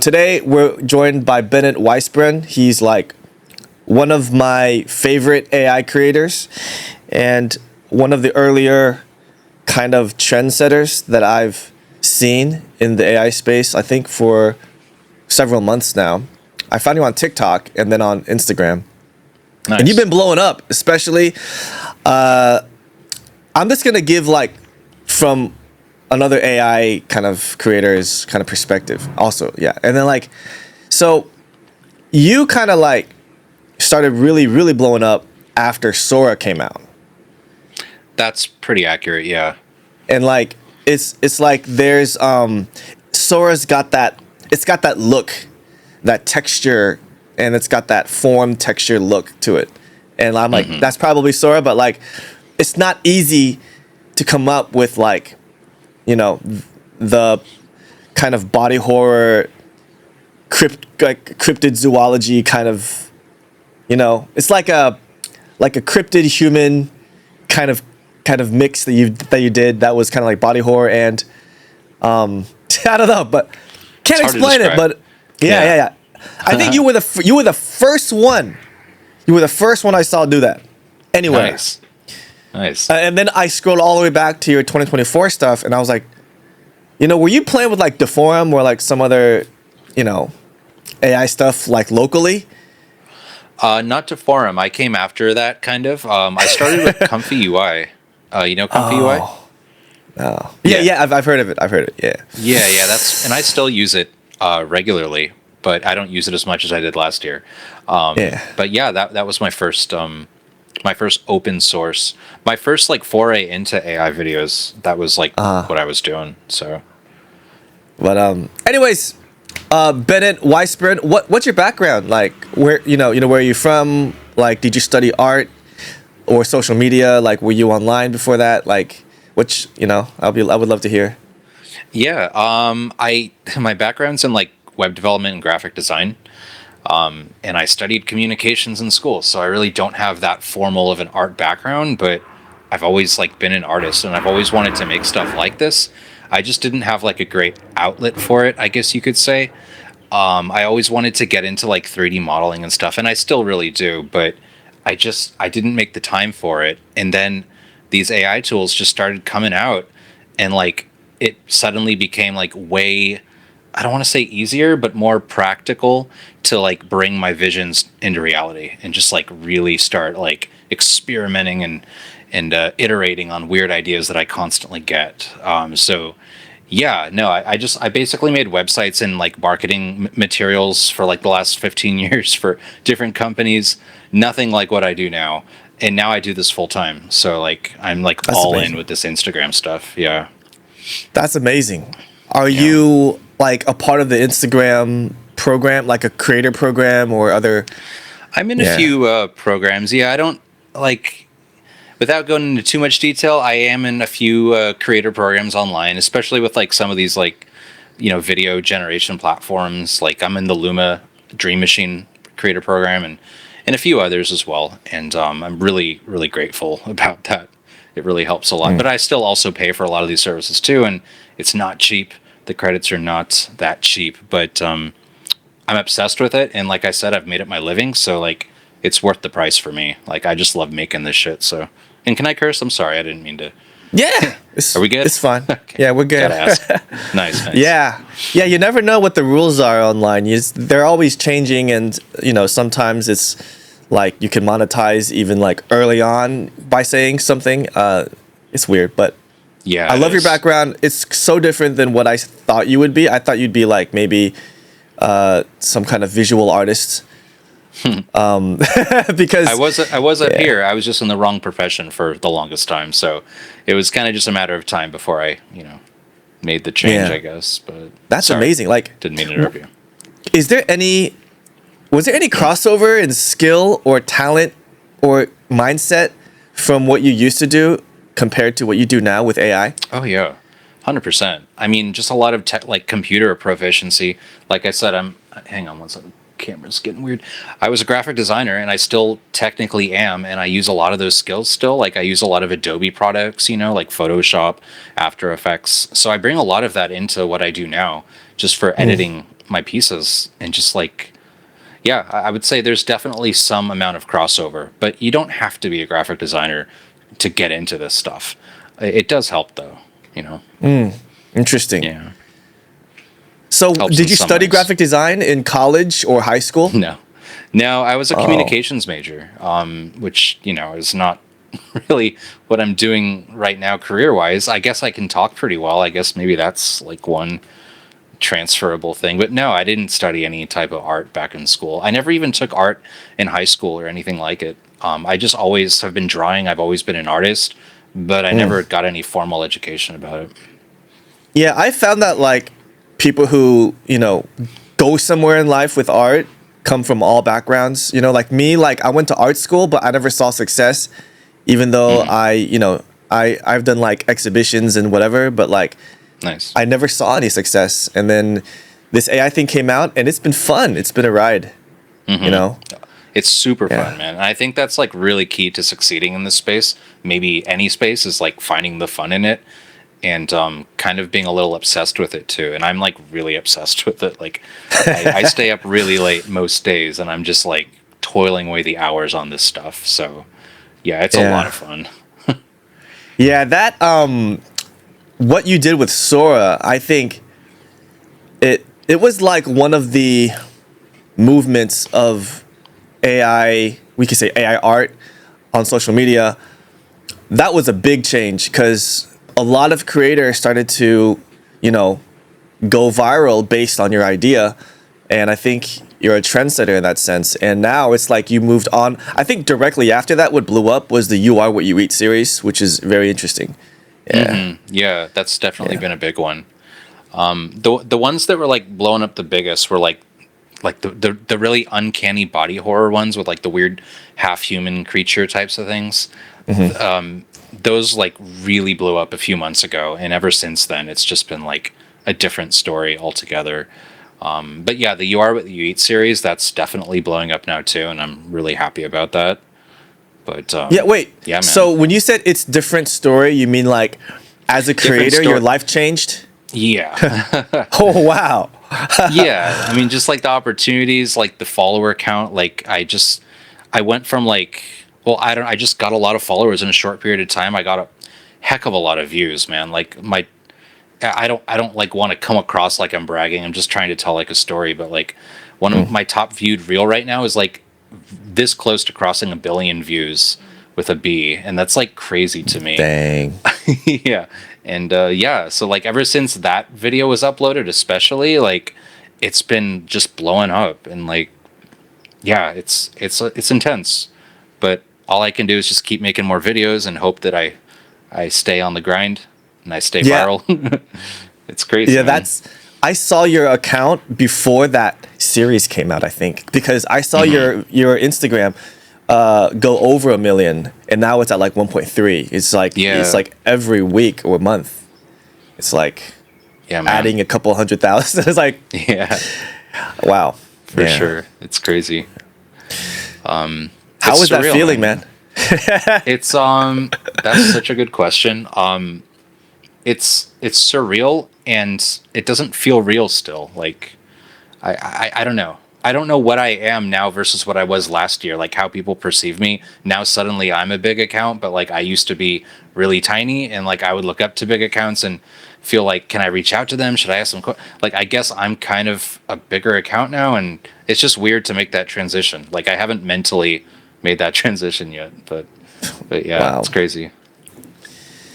Today we're joined by Bennett Weisbrun. He's like one of my favorite AI creators and one of the earlier kind of trendsetters that I've seen in the AI space, I think for several months now. I found you on TikTok and then on Instagram. Nice. And you've been blowing up, especially. I'm just going to give like from another AI kind of creator's kind of perspective also. Yeah. And then like, so you kind of like started really, really blowing up after Sora came out. That's pretty accurate, yeah. And like, it's like there's, Sora's got that, it's got that look, that texture, and it's got that form texture look to it. And I'm like, that's probably Sora, but like, it's not easy to come up with like, you know, the kind of body horror, cryptid zoology kind of, you know, it's like a cryptid human kind of mix that you did that was kind of like body horror and I don't know, but can't explain it. But yeah. I think you were the first one. You were the first one I saw do that. Anyway. Nice. And then I scrolled all the way back to your 2024 stuff, and I was like, you know, were you playing with like Deforum or like some other, you know, AI stuff like locally? Not to forum. I came after that kind of. I started with Comfy UI. You know Comfy UI? Oh. Yeah. I've heard of it. Yeah. Yeah. And I still use it regularly, but I don't use it as much as I did last year. But yeah, that was my first open source, my first like foray into AI videos. That was like what I was doing. So, but anyways, Bennett Weisbrun, what's your background? Like, where you know where are you from? Like, did you study art or social media? Like, were you online before that? Like, which I would love to hear. Yeah, my background's in like web development and graphic design. And I studied communications in school, so I really don't have that formal of an art background, but I've always like been an artist and I've always wanted to make stuff like this. I just didn't have like a great outlet for it, I guess you could say. I always wanted to get into like 3D modeling and stuff, and I still really do, but I didn't make the time for it. And then these AI tools just started coming out, and like it suddenly became like way, I don't want to say easier, but more practical to like bring my visions into reality and just like really start like experimenting and iterating on weird ideas that I constantly get. I basically made websites and like marketing materials for like the last 15 years for different companies. Nothing like what I do now. And now I do this full time. So like I'm like That's all amazing. in with this Instagram stuff. Yeah. That's amazing. Are you like a part of the Instagram program, like a creator program or other? I'm in a few programs. Yeah, I don't like, without going into too much detail, I am in a few creator programs online, especially with like some of these like, video generation platforms. Like I'm in the Luma Dream Machine creator program and a few others as well. And I'm really, really grateful about that. It really helps a lot. But I still also pay for a lot of these services too, and it's not cheap. The credits are not that cheap, but I'm obsessed with it. And like I said, I've made it my living. So like, it's worth the price for me. Like, I just love making this shit. So, and can I curse? I'm sorry. I didn't mean to. Yeah. Are we good? It's fine. Okay. Yeah, we're good. Gotta ask. Nice. Yeah. You never know what the rules are online. They're always changing. And, sometimes it's like you can monetize even like early on by saying something. It's weird, but yeah, I love your background. It's so different than what I thought you would be. I thought you'd be like maybe some kind of visual artist. Because I was up here. I was just in the wrong profession for the longest time. So it was kind of just a matter of time before I, made the change, I guess. But that's sorry. amazing. Like, Didn't mean to interrupt you. was there any crossover in skill or talent or mindset from what you used to do compared to what you do now with AI? Oh yeah, 100%. I mean, just a lot of like computer proficiency. Like I said, hang on one second. Camera's getting weird. I was a graphic designer and I still technically am, and I use a lot of those skills still. Like I use a lot of Adobe products, like Photoshop, After Effects. So I bring a lot of that into what I do now, just for editing my pieces, and just like, yeah, I would say there's definitely some amount of crossover, but you don't have to be a graphic designer to get into this stuff. It does help though, you know. Interesting. Yeah. So, Helps in did you some study ways. graphic design in college or high school? No, no, I was a communications major, which, you know, is not really what I'm doing right now career wise. I guess I can talk pretty well. I guess maybe that's like one transferable thing. But no, I didn't study any type of art back in school. I never even took art in high school or anything like it. I just always have been drawing. I've always been an artist, but I never got any formal education about it. Yeah, I found that like people who, you know, go somewhere in life with art come from all backgrounds. You know, like me, like I went to art school, but I never saw success, even though I've done like exhibitions and whatever, but like Nice. I never saw any success. And then this AI thing came out and it's been fun. It's been a ride, you know? It's super Yeah. fun, man. And I think that's like really key to succeeding in this space. Maybe any space is like finding the fun in it, and kind of being a little obsessed with it too. And I'm like really obsessed with it. Like I stay up really late most days, and I'm just like toiling away the hours on this stuff. So yeah, it's a Yeah. lot of fun. Yeah, that what you did with Sora, I think it was like one of the movements of AI, we could say AI art on social media. That was a big change because a lot of creators started to, you know, go viral based on your idea. And I think you're a trendsetter in that sense. And now it's like you moved on. I think directly after that, what blew up was the You Are What You Eat series, which is very interesting. Yeah. Yeah, that's definitely been a big one. The ones that were like blowing up the biggest were like the really uncanny body horror ones with like the weird half human creature types of things. Those like really blew up a few months ago, and ever since then it's just been like a different story altogether. But yeah, the You Are What You Eat series, that's definitely blowing up now too, and I'm really happy about that. But Yeah, wait. yeah, man. So when you said it's different story, you mean like as a creator, your life changed? Yeah. Oh, wow. Yeah, I mean, just like the opportunities, like the follower count, like I went from like, well, I just got a lot of followers in a short period of time. I got a heck of a lot of views, man. Like I don't like want to come across like I'm bragging. I'm just trying to tell like a story, but like one of my top viewed reel right now is like this close to crossing 1 billion views with a B, and that's like crazy to me. Dang. Yeah. And yeah, so like ever since that video was uploaded, especially, like it's been just blowing up, and like yeah, it's intense. But all I can do is just keep making more videos and hope that I stay on the grind and I stay Yeah. viral. It's crazy. Yeah, man. I saw your account before that series came out, I think, because I saw your Instagram go over 1 million, and now it's at like 1.3. It's like every week or month, it's like Yeah, man. adding a couple 100,000. It's like, Yeah, wow, for Yeah. sure. It's crazy. How It's was that surreal, feeling, man? It's that's such a good question. It's surreal, and it doesn't feel real still. Like I don't know. I don't know what I am now versus what I was last year. Like how people perceive me now. Suddenly I'm a big account, but like I used to be really tiny, and like I would look up to big accounts and feel like, can I reach out to them? Should I ask them? Like I guess I'm kind of a bigger account now, and it's just weird to make that transition. Like I haven't mentally made that transition yet, but yeah, Wow. it's crazy.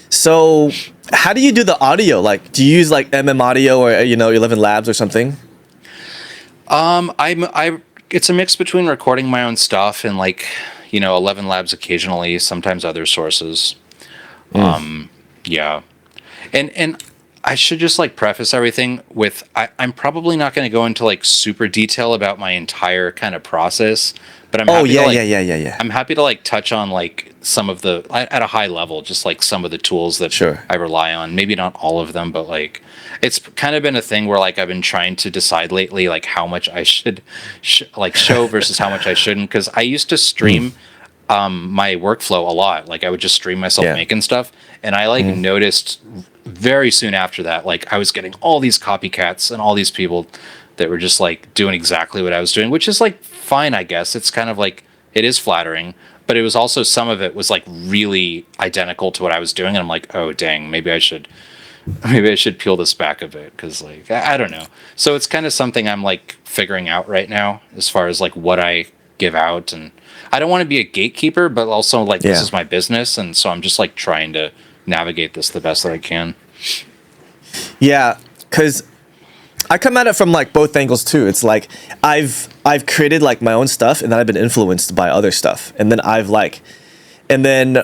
So, how do you do the audio? Like, do you use like Audio or 11 Labs or something? It's a mix between recording my own stuff and like 11 Labs occasionally, sometimes other sources. Yeah, and I should just like preface everything with I'm probably not going to go into like super detail about my entire kind of process, but I'm happy to, like, yeah. I'm happy to like touch on like some of the at a high level, just like some of the tools that Sure. I rely on. Maybe not all of them, but like it's kind of been a thing where like I've been trying to decide lately like how much I should like show versus how much I shouldn't, because I used to stream my workflow a lot. Like I would just stream myself making stuff, and I like noticed very soon after that, like I was getting all these copycats and all these people that were just like doing exactly what I was doing, which is like fine, I guess. It's kind of like, it is flattering, but it was also, some of it was like really identical to what I was doing. And I'm like, oh dang, maybe I should peel this back a bit. Cause like, I don't know. So it's kind of something I'm like figuring out right now as far as like what I give out. And I don't want to be a gatekeeper, but also like this is my business. And so I'm just like trying to navigate this the best that I can. Yeah. Cause I come at it from like both angles too. It's like I've created like my own stuff, and then I've been influenced by other stuff. And then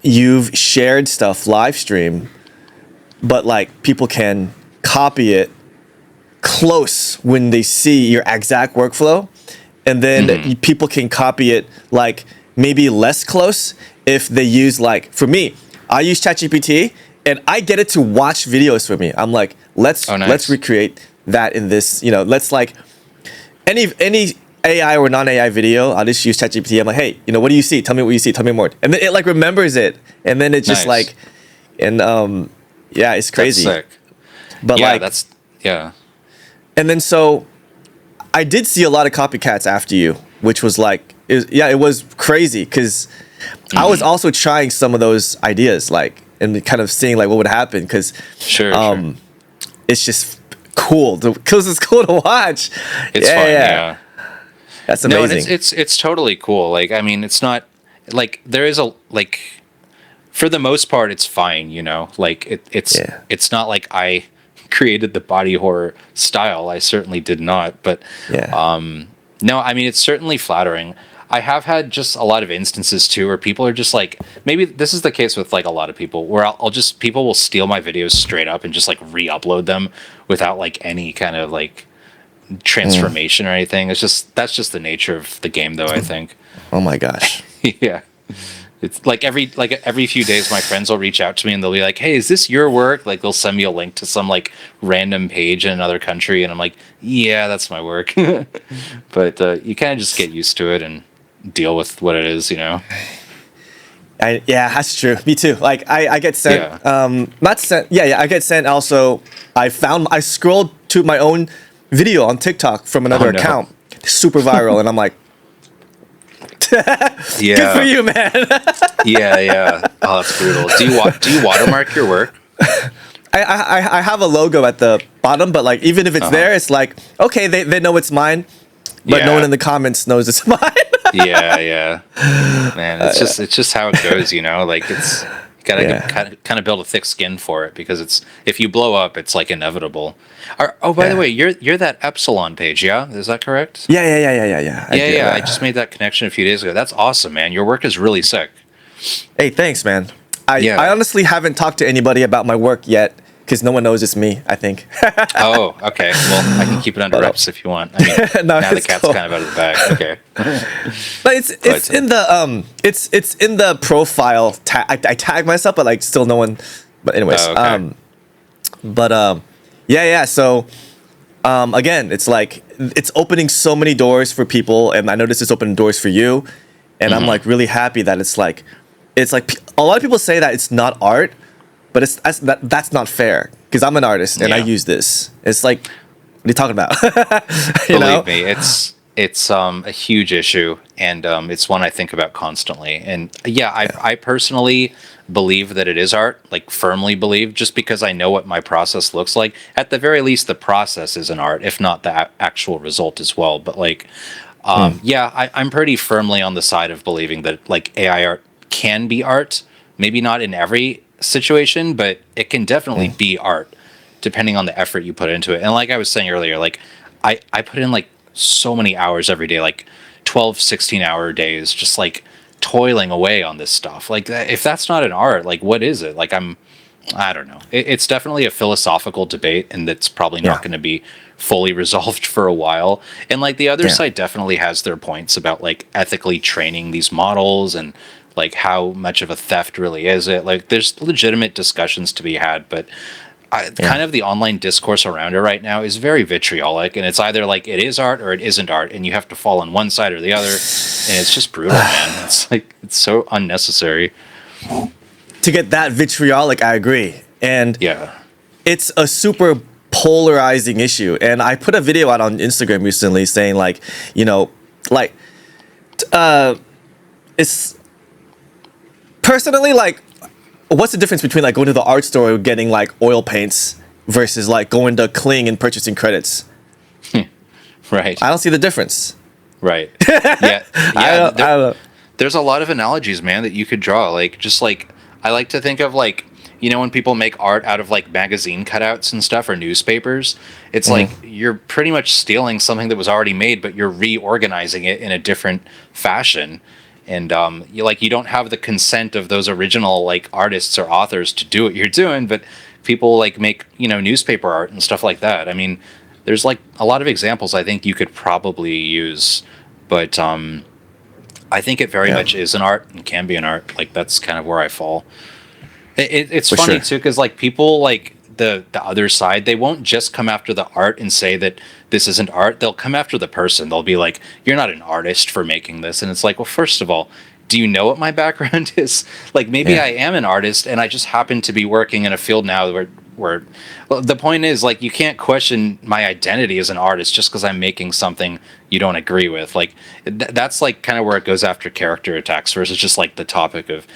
you've shared stuff live stream, but like people can copy it close when they see your exact workflow, and then people can copy it like maybe less close if they use, like, for me, I use ChatGPT and I get it to watch videos for me. I'm like, let's recreate that in this, let's like any AI or non-AI video, I'll just use ChatGPT. I'm like, hey, what do you see? Tell me what you see. Tell me more. And then it like remembers it, and then it just like, and yeah, it's crazy. That's sick. But yeah, like, and then so I did see a lot of copycats after you, which was like, it was crazy because I was also trying some of those ideas, like, and kind of seeing like what would happen, because sure. It's just cool because it's cool to watch. It's fun. Yeah. That's amazing. No, and it's totally cool. Like, I mean, it's not like there is a, like, for the most part, it's fine. Like it's not like I created the body horror style. I certainly did not. But no, I mean, it's certainly flattering. I have had just a lot of instances too where people are just like, maybe this is the case with like a lot of people, where people will steal my videos straight up and just like re-upload them without like any kind of like transformation or anything. That's just the nature of the game, though, I think. Oh my gosh. Yeah. It's like every few days my friends will reach out to me and they'll be like, hey, is this your work? Like, they'll send me a link to some like random page in another country, and I'm like, yeah, that's my work. But you kind of just get used to it and deal with what it is. Yeah, that's true. Me too. Like I get sent I get sent also. I scrolled to my own video on TikTok from another account, super viral, and I'm like, yeah, good for you, man. yeah. Oh, that's brutal. Do you watermark your work? I have a logo at the bottom, but like even if it's there, it's like, okay, they know it's mine, but no one in the comments knows it's mine. yeah. Man, it's just how it goes, Like, it's, you gotta kind of build a thick skin for it, because if you blow up, it's like inevitable. By the way, you're that Epsilon page, yeah? Is that correct? Yeah. I just made that connection a few days ago. That's awesome, man. Your work is really sick. Hey, thanks, man. I honestly haven't talked to anybody about my work yet, because no one knows it's me, I think. Oh, okay. Well, I can keep it under wraps if you want. I mean, no, now the cat's kind of out of the bag. Okay. But it's in the it's in the profile tag. I tag myself, but like still no one. But anyways, yeah. So again, it's like it's opening so many doors for people, and I noticed it's opening doors for you, and I'm like really happy that it's like a lot of people say that it's not art. But that's not fair, because I'm an artist and I use this. It's like, what are you talking about? Believe me, it's a huge issue, and it's one I think about constantly. And I personally believe that it is art, like firmly believe, just because I know what my process looks like. At the very least, the process is an art, if not the actual result as well. But like, I'm pretty firmly on the side of believing that like AI art can be art. Maybe not in every situation, but it can definitely be art depending on the effort you put into it. And like I was saying earlier, like I put in like so many hours every day, like 12, 16-hour days, just like toiling away on this stuff. Like, if that's not an art, like what is it? Like, I don't know. It's definitely a philosophical debate, and that's probably not going to be fully resolved for a while. And like the other side definitely has their points about like ethically training these models, and like how much of a theft really is it. Like, there's legitimate discussions to be had, but kind of the online discourse around it right now is very vitriolic, and it's either like it is art or it isn't art, and you have to fall on one side or the other, and it's just brutal, man. It's like, it's so unnecessary. To get that vitriolic, I agree. And it's a super polarizing issue. And I put a video out on Instagram recently saying like, you know, like it's personally like, what's the difference between like going to the art store and getting like oil paints versus like going to Kling and purchasing credits? Right. I don't see the difference. Right. Yeah. I don't know. There's a lot of analogies, man, that you could draw. Like, just like, I like to think of like, you know, when people make art out of like magazine cutouts and stuff or newspapers, it's like you're pretty much stealing something that was already made, but you're reorganizing it in a different fashion. And you don't have the consent of those original like artists or authors to do what you're doing, but people like make, you know, newspaper art and stuff like that. I mean, there's like a lot of examples I think you could probably use, but I think it very much is an art and can be an art. Like, that's kind of where I fall. It's For funny sure. too, because like people like the other side, they won't just come after the art and say that this isn't art. They'll come after the person. They'll be like, you're not an artist for making this. And it's like, well, first of all, do you know what my background is? Like, maybe I am an artist and I just happen to be working in a field now where well, the point is, like, you can't question my identity as an artist just because I'm making something you don't agree with. Like, that's like kind of where it goes after character attacks versus just like the topic of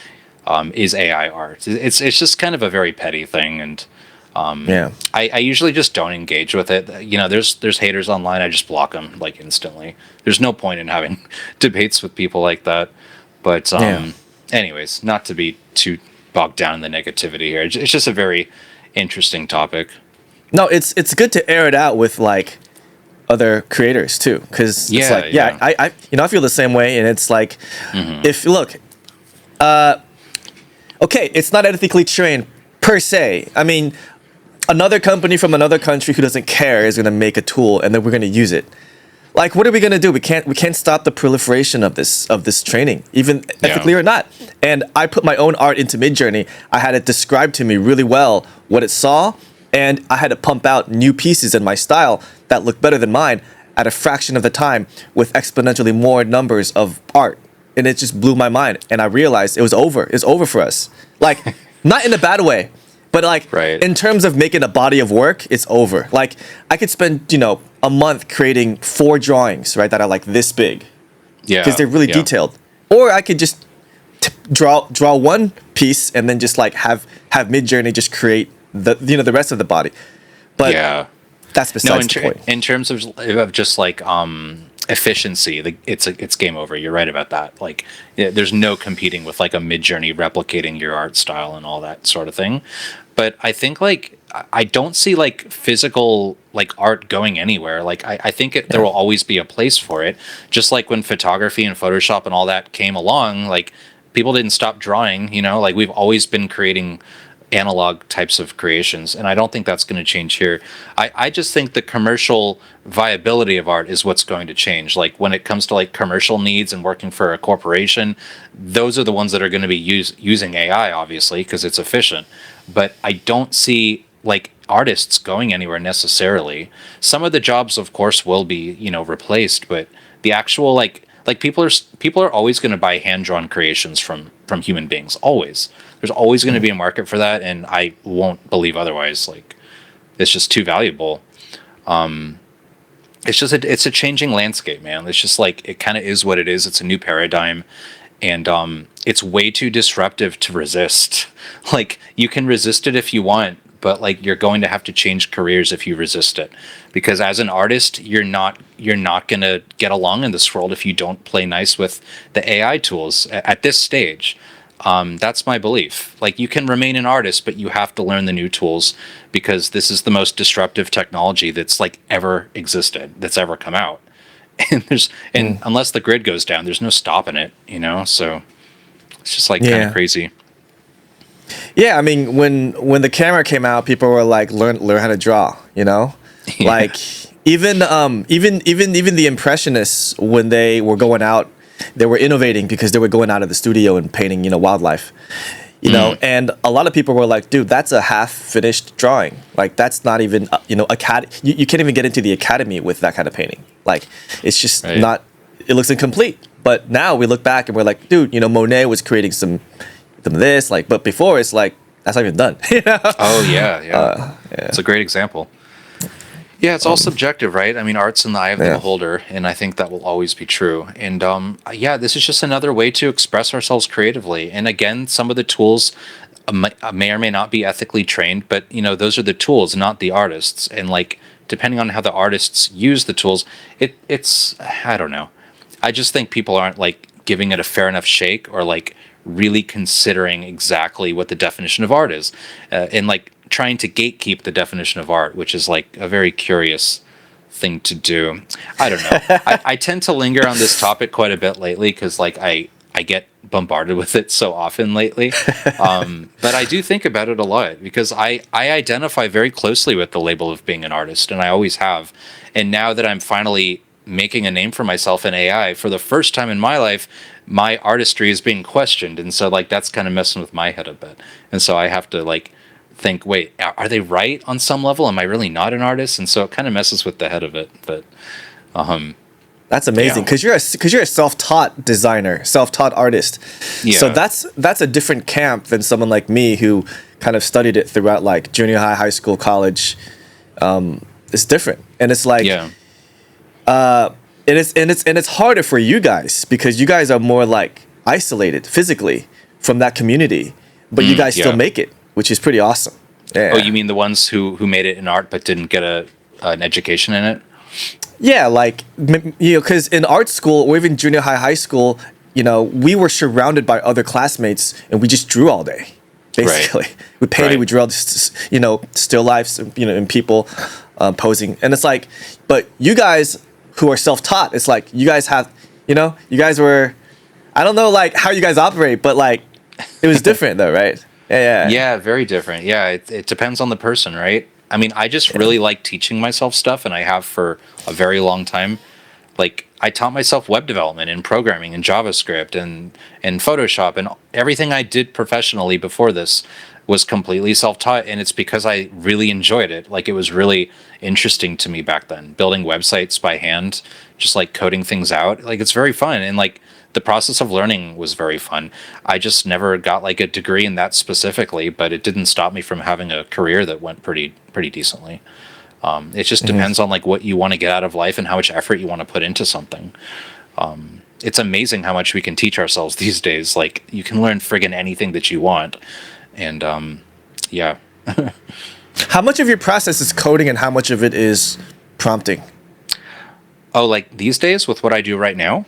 is AI art. It's just kind of a very petty thing, and I usually just don't engage with it. You know, there's haters online. I just block them like instantly. There's no point in having debates with people like that. But anyways, not to be too bogged down in the negativity here. It's just a very interesting topic. No, it's good to air it out with like other creators too, because it's like I you know, I feel the same way, and it's like if look, okay, it's not ethically trained per se. I mean, another company from another country who doesn't care is going to make a tool, and then we're going to use it. Like, what are we going to do? We can't stop the proliferation of this training, even ethically or not. And I put my own art into Midjourney. I had it describe to me really well what it saw, and I had to pump out new pieces in my style that looked better than mine at a fraction of the time with exponentially more numbers of art. And it just blew my mind. And I realized it was over. It's over for us. Like, not in a bad way, but like in terms of making a body of work, it's over. Like, I could spend, you know, a month creating 4 drawings, right, that are like this big. Yeah. Because they're really detailed. Or I could just draw one piece and then just like have Midjourney just create the rest of the body. But that's besides the point. In terms of just like efficiency, it's game over. You're right about that. Like, there's no competing with like a Midjourney replicating your art style and all that sort of thing. But I think like I don't see like physical like art going anywhere. Like, I think there will always be a place for it. Just like when photography and Photoshop and all that came along, like, people didn't stop drawing, you know, like, we've always been creating analog types of creations, and I don't think that's going to change here. I just think the commercial viability of art is what's going to change. Like, when it comes to like commercial needs and working for a corporation, those are the ones that are going to be using AI, obviously, because it's efficient. But I don't see like artists going anywhere necessarily. Some of the jobs, of course, will be, you know, replaced, but the actual like people are always going to buy hand-drawn creations from human beings. Always. There's always going to be a market for that, and I won't believe otherwise. Like, it's just too valuable. It's a changing landscape, man. It's just like, it kind of is what it is. It's a new paradigm, and it's way too disruptive to resist. Like, you can resist it if you want, but like, you're going to have to change careers if you resist it, because as an artist, you're not going to get along in this world if you don't play nice with the AI tools at this stage. That's my belief. Like, you can remain an artist, but you have to learn the new tools, because this is the most disruptive technology that's like ever existed, that's ever come out. And unless the grid goes down, there's no stopping it, you know? So it's just like kind of crazy. Yeah, I mean, when the camera came out, people were like, learn how to draw, you know? Like, even the Impressionists, when they were going out, they were innovating because they were going out of the studio and painting, you know, wildlife, you know, and a lot of people were like, dude, that's a half-finished drawing. Like, that's not even, you know, you can't even get into the academy with that kind of painting. Like, it's just not, it looks incomplete. But now we look back and we're like, dude, you know, Monet was creating some of this, like, but before it's like, that's not even done. You know? Oh, yeah. It's a great example. Yeah, it's all subjective, right? I mean, art's in the eye of the Yeah. beholder, and I think that will always be true. And yeah, this is just another way to express ourselves creatively. And again, some of the tools may or may not be ethically trained, but those are the tools, not the artists. And like, depending on how the artists use the tools, it's I don't know. I just think people aren't like giving it a fair enough shake, or like really considering exactly what the definition of art is, and like trying to gatekeep the definition of art, which is like a very curious thing to do. I don't know. I tend to linger on this topic quite a bit lately because like I get bombarded with it so often lately. But I do think about it a lot because I identify very closely with the label of being an artist, and I always have. And now that I'm finally making a name for myself in AI, for the first time in my life, my artistry is being questioned. And so like that's kind of messing with my head a bit. And so I have to like think, wait, are they right on some level? Am I really not an artist? And so it kind of messes with the head of it. But That's amazing yeah. because you're a self-taught designer, self-taught artist. Yeah. So that's a different camp than someone like me who kind of studied it throughout like junior high, high school, college. It's different, and it's like Yeah. it's harder for you guys because you guys are more like isolated physically from that community, but you guys still yeah. make it, which is pretty awesome. Yeah. Oh, you mean the ones who made it in art but didn't get an education in it? Yeah, like because in art school or even junior high, high school, we were surrounded by other classmates and we just drew all day, basically. Right. We painted, Right. we drew all this, still lifes, and people posing, and it's like, but you guys who are self-taught, it's like you guys have, you guys were, I don't know, like how you guys operate, but like it was different though, right? Yeah. Yeah, very different. Yeah, it depends on the person, right? I mean, I just really like teaching myself stuff, and I have for a very long time. Like, I taught myself web development and programming and JavaScript and Photoshop, and everything I did professionally before this was completely self-taught, and it's because I really enjoyed it. Like, it was really interesting to me back then, building websites by hand, just like coding things out. Like, it's very fun, and like the process of learning was very fun. I just never got like a degree in that specifically, but it didn't stop me from having a career that went pretty decently. It just depends on like what you want to get out of life and how much effort you want to put into something. It's amazing how much we can teach ourselves these days. Like, you can learn friggin' anything that you want. And yeah. How much of your process is coding and how much of it is prompting? Oh, like these days with what I do right now?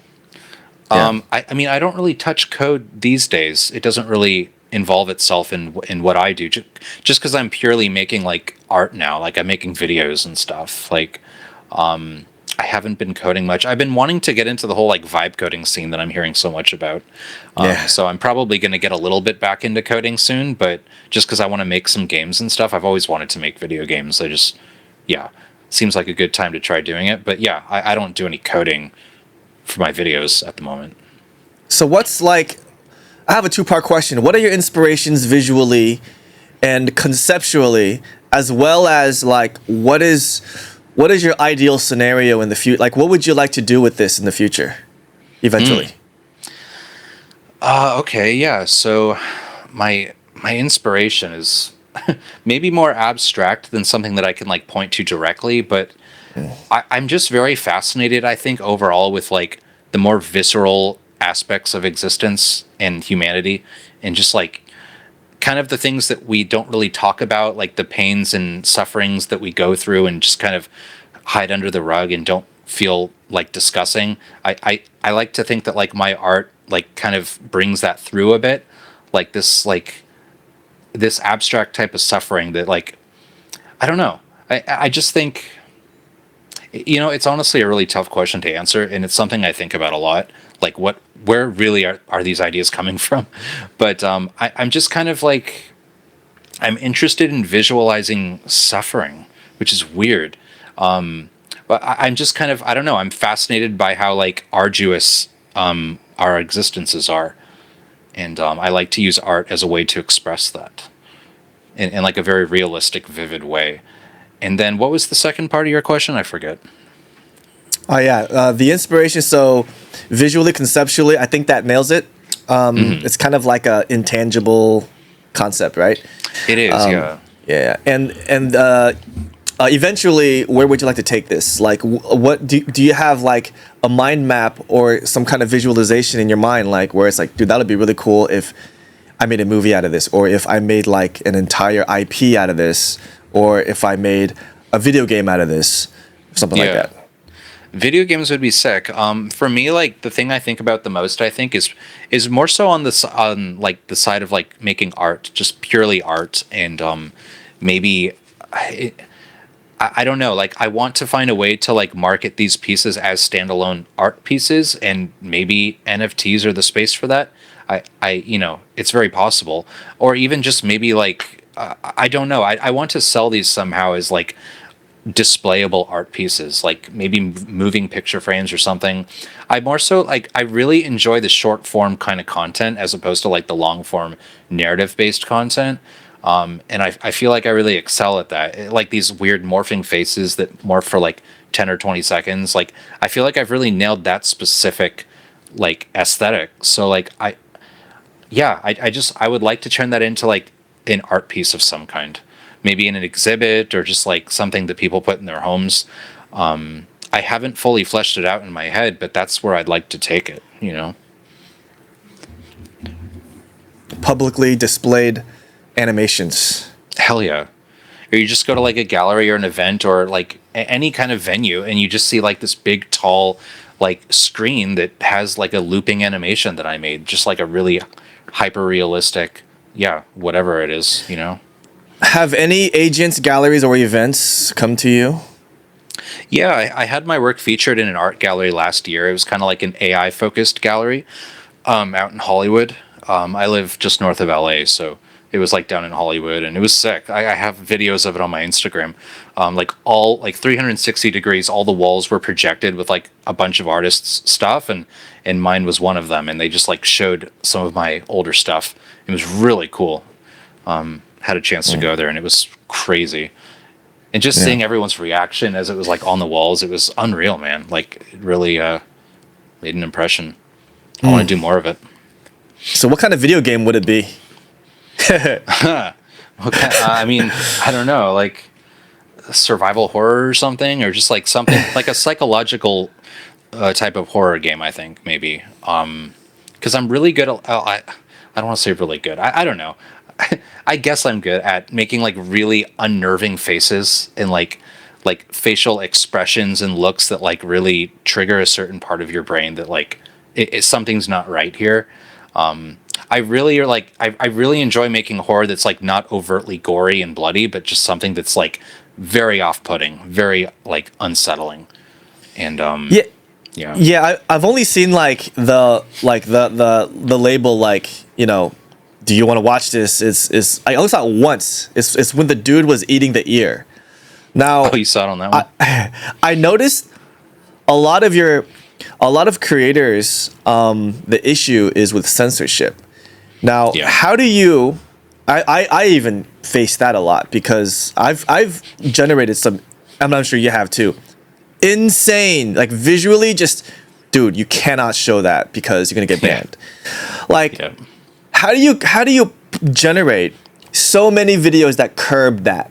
Yeah. I mean, I don't really touch code these days. It doesn't really involve itself in what I do, just because I'm purely making like art now. Like, I'm making videos and stuff. Like, I haven't been coding much. I've been wanting to get into the whole like vibe coding scene that I'm hearing so much about. Yeah. So I'm probably going to get a little bit back into coding soon, but just because I want to make some games and stuff. I've always wanted to make video games. Yeah, seems like a good time to try doing it. But yeah, I don't do any coding for my videos at the moment. So what's like, I have a two-part question. What are your inspirations visually and conceptually, as well as like what is your ideal scenario in the future? Like, what would you like to do with this in the future, eventually? Okay, yeah. So my inspiration is maybe more abstract than something that I can like point to directly, but I'm just very fascinated, I think, overall with like the more visceral aspects of existence and humanity, and just like kind of the things that we don't really talk about, like the pains and sufferings that we go through and just kind of hide under the rug and don't feel like discussing. I like to think that like my art like kind of brings that through a bit, like this abstract type of suffering that like, I don't know. I just think, it's honestly a really tough question to answer, and it's something I think about a lot. Like, where really are these ideas coming from? But I'm just kind of like, I'm interested in visualizing suffering, which is weird. But I'm just kind of, I don't know, I'm fascinated by how like arduous our existences are. And I like to use art as a way to express that in like a very realistic, vivid way. And then what was the second part of your question? I forget. Oh yeah, the inspiration. So visually, conceptually, I think that nails it. It's kind of like a intangible concept, right? It is, yeah. Yeah, and eventually, where would you like to take this? Like, what do you have like a mind map or some kind of visualization in your mind, like where it's like, dude, that would be really cool if I made a movie out of this, or if I made like an entire IP out of this, or if I made a video game out of this, something like that. Video games would be sick. For me, like the thing I think about the most, I think is more so on on like the side of like making art, just purely art, and maybe I don't know. Like I want to find a way to like market these pieces as standalone art pieces, and maybe NFTs are the space for that. You know, it's very possible, or even just maybe like I don't know. I want to sell these somehow as like displayable art pieces, like maybe moving picture frames or something. I more so like I really enjoy the short form kind of content as opposed to like the long form narrative based content. And I feel like I really excel at that. Like these weird morphing faces that morph for like 10 or 20 seconds. Like I feel like I've really nailed that specific like aesthetic. So like I would like to turn that into like an art piece of some kind, maybe in an exhibit or just like something that people put in their homes. I haven't fully fleshed it out in my head, but that's where I'd like to take it, you know? Publicly displayed animations. Hell yeah. Or you just go to like a gallery or an event or like any kind of venue and you just see like this big, tall, like screen that has like a looping animation that I made, just like a really hyper realistic, whatever it is, you know? Have any agents, galleries, or events come to you? Yeah, I had my work featured in an art gallery last year. It was kind of like an AI focused gallery out in Hollywood. I live just north of LA, so it was like down in Hollywood, and it was sick. I have videos of it on my Instagram. Like all like 360 degrees, all the walls were projected with like a bunch of artists' stuff, and mine was one of them. And they just like showed some of my older stuff. It was really cool. Had a chance to go there, and it was crazy. And just seeing everyone's reaction as it was like on the walls, it was unreal, man. Like it really made an impression. I want to do more of it. So what kind of video game would it be? Okay, I mean, I don't know, like survival horror or something, or just like something like a psychological type of horror game. I think maybe because I'm really good at. I don't want to say really good. I don't know. I guess I'm good at making like really unnerving faces and like facial expressions and looks that like really trigger a certain part of your brain that like something's not right here. I really are like I really enjoy making horror that's like not overtly gory and bloody, but just something that's like very off-putting, very like unsettling. And I've only seen like the label, like, you know, do you want to watch this? Is I only saw it once. It's when the dude was eating the ear. Now, you saw it on that one. I noticed a lot of creators. The issue is with censorship. Now, how do you? I even face that a lot because I've generated some. I'm not sure you have too. Insane, like visually, just dude, you cannot show that because you're gonna get banned. Like. Yeah. How do you generate so many videos that curb that?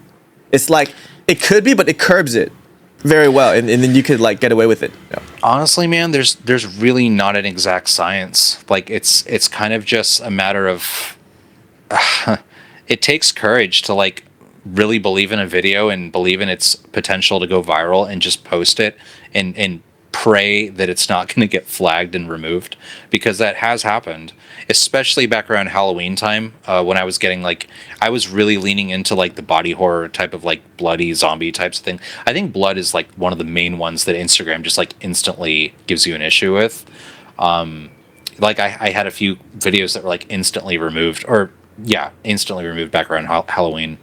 It's like it could be, but it curbs it very well, and then you could like get away with it. Yeah. Honestly, man, there's really not an exact science. Like it's kind of just a matter of it takes courage to like really believe in a video and believe in its potential to go viral and just post it and pray that it's not going to get flagged and removed, because that has happened, especially back around Halloween time when I was getting like I was really leaning into like the body horror type of like bloody zombie types of thing. I think blood is like one of the main ones that Instagram just like instantly gives you an issue with. Like I had a few videos that were like instantly removed back around Halloween.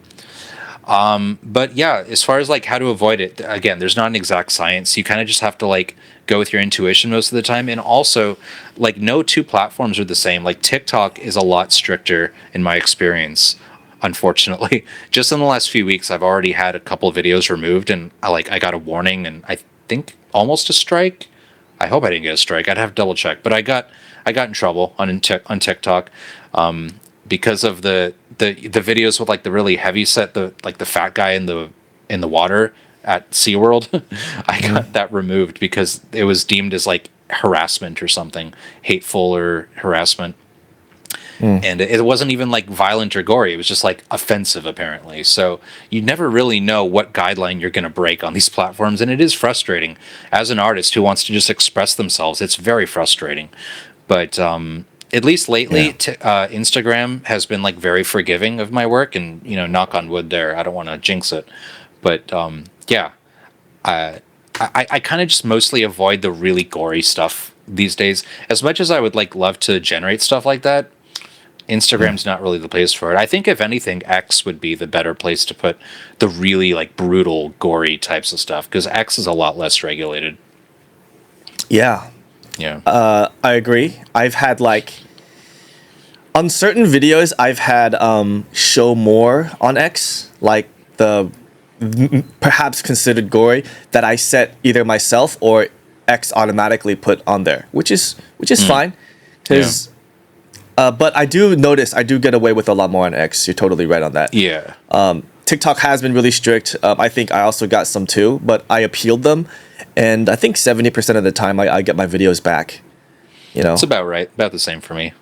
But yeah, as far as like how to avoid it, again, there's not an exact science. You kind of just have to like go with your intuition most of the time. And also like no two platforms are the same. Like TikTok is a lot stricter in my experience. Unfortunately, just in the last few weeks, I've already had a couple of videos removed, and I got a warning and I think almost a strike. I hope I didn't get a strike. I'd have to double check, but I got in trouble on TikTok. Because of the videos with like the really heavy set, the fat guy in in the water at SeaWorld. I got that removed because it was deemed as like harassment or something, hateful or harassment. And it wasn't even like violent or gory. It was just like offensive, apparently. So you never really know what guideline you're going to break on these platforms. And it is frustrating as an artist who wants to just express themselves. It's very frustrating. But at least lately, Instagram has been like very forgiving of my work. And, you know, knock on wood there. I don't want to jinx it. But yeah, I kind of just mostly avoid the really gory stuff these days. As much as I would like love to generate stuff like that, Instagram's not really the place for it. I think if anything, X would be the better place to put the really like brutal, gory types of stuff because X is a lot less regulated. Yeah. Yeah. I agree. I've had like on certain videos I've had show more on X, like the perhaps considered gory that I set either myself or X automatically put on there, which is fine because but I do notice I do get away with a lot more on X. You're totally right on that. Yeah. TikTok has been really strict. I think I also got some too, but I appealed them, and I think 70% of the time I get my videos back. You know, It's about right. About the same for me.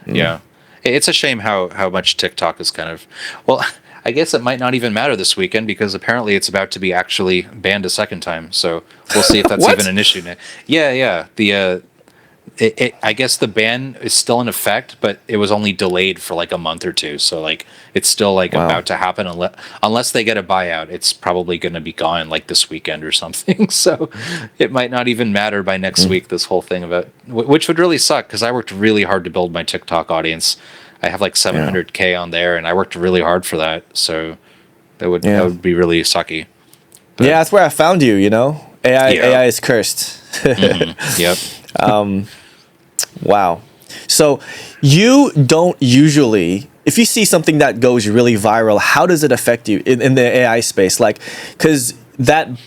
Yeah. It's a shame how much TikTok is kind of, well, I guess it might not even matter this weekend because apparently it's about to be actually banned a second time. So we'll see if that's What? even an issue now. Yeah. I guess the ban is still in effect, but it was only delayed for like a month or two. So like it's still like Wow. about to happen unless they get a buyout. It's probably going to be gone like this weekend or something. So it might not even matter by next week. This whole thing about which would really suck because I worked really hard to build my TikTok audience. I have like 700K on there, and I worked really hard for that. So that would be really sucky. But, yeah, that's where I found you. You know, AI Yeah. AI is cursed. Yep. Wow. So you don't usually, if you see something that goes really viral, how does it affect you in the AI space? Like, because that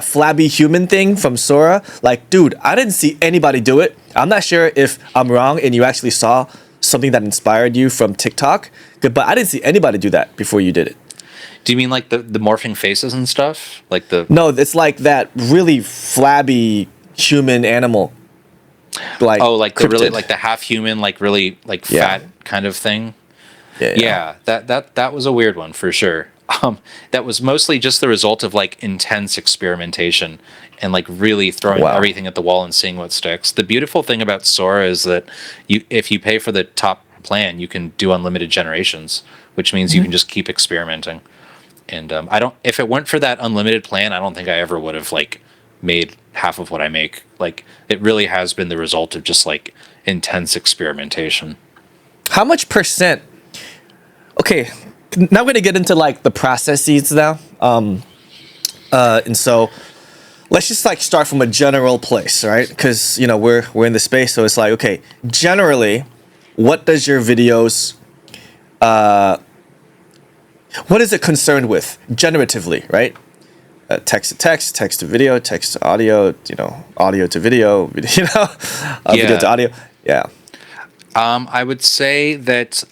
flabby human thing from Sora, like, dude, I didn't see anybody do it. I'm not sure if I'm wrong and you actually saw something that inspired you from TikTok, but I didn't see anybody do that before you did it. Do you mean like the morphing faces and stuff? Like the No, it's like that really flabby human animal. Like like the really cryptid. like the half human, like really like Yeah. fat kind of thing. Yeah. That was a weird one for sure. That was mostly just the result of like intense experimentation and like really throwing Wow. everything at the wall and seeing what sticks. The beautiful thing about Sora is that if you pay for the top plan, you can do unlimited generations, which means you can just keep experimenting. And if it weren't for that unlimited plan, I don't think I ever would have like made half of what I make. Like it really has been the result of just like intense experimentation. How much percent? Okay, now I'm gonna get into like the processes now. And so let's just like start from a general place, right? Because you know we're in the space, so it's like okay, generally, what does your videos? What is it concerned with generatively, right? Text to text, text to video, text to audio, you know, audio to video, video to audio. Yeah. I would say that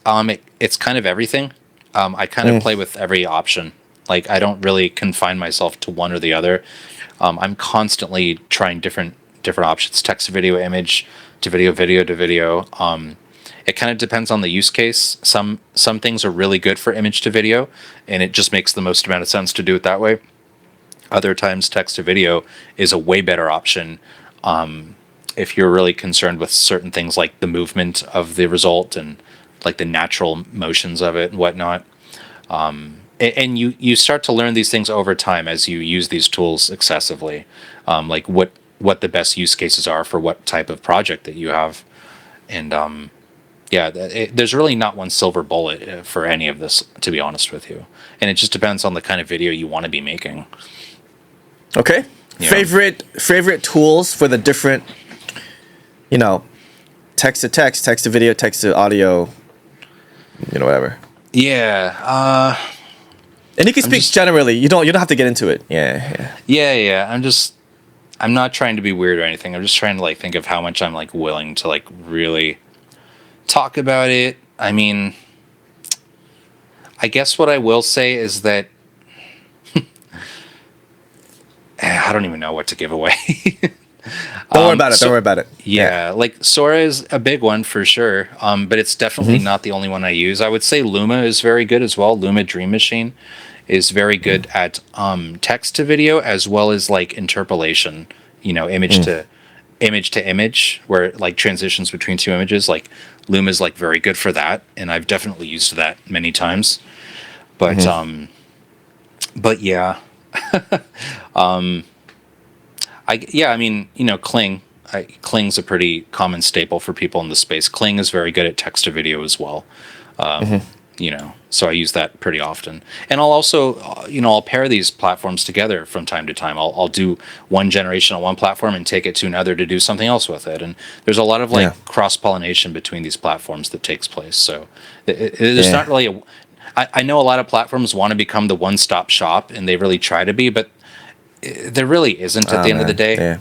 it's kind of everything. I kind of play with every option. Like I don't really confine myself to one or the other. I'm constantly trying different options: text to video, image to video, video to video. It kind of depends on the use case. Some things are really good for image to video, and it just makes the most amount of sense to do it that way. Other times, text to video is a way better option if you're really concerned with certain things like the movement of the result and like the natural motions of it and whatnot. And you start to learn these things over time as you use these tools excessively, like what the best use cases are for what type of project that you have. And there's really not one silver bullet for any of this, to be honest with you. And it just depends on the kind of video you want to be making. Okay. Yeah. Favorite tools for the different, you know, text to text, text to video, text to audio, you know, whatever. Yeah. And you can speak generally. You don't have to get into it. Yeah. Yeah. I'm not trying to be weird or anything. I'm just trying to like think of how much I'm like willing to like really talk about it. I mean, I guess what I will say is that I don't even know what to give away. Don't worry about it. Don't worry about it. Yeah, like Sora is a big one for sure, but it's definitely not the only one I use. I would say Luma is very good as well. Luma Dream Machine is very good at text to video as well as like interpolation, image to image, where it like transitions between two images. Like Luma is like very good for that, and I've definitely used that many times. But yeah, I mean, Kling. Kling's a pretty common staple for people in the space. Kling is very good at text to video as well. So I use that pretty often. And I'll also, I'll pair these platforms together from time to time. I'll do one generation on one platform and take it to another to do something else with it. And there's a lot of cross pollination between these platforms that takes place. So there's not really I know a lot of platforms want to become the one-stop shop, and they really try to be, but there really isn't at the end of the day.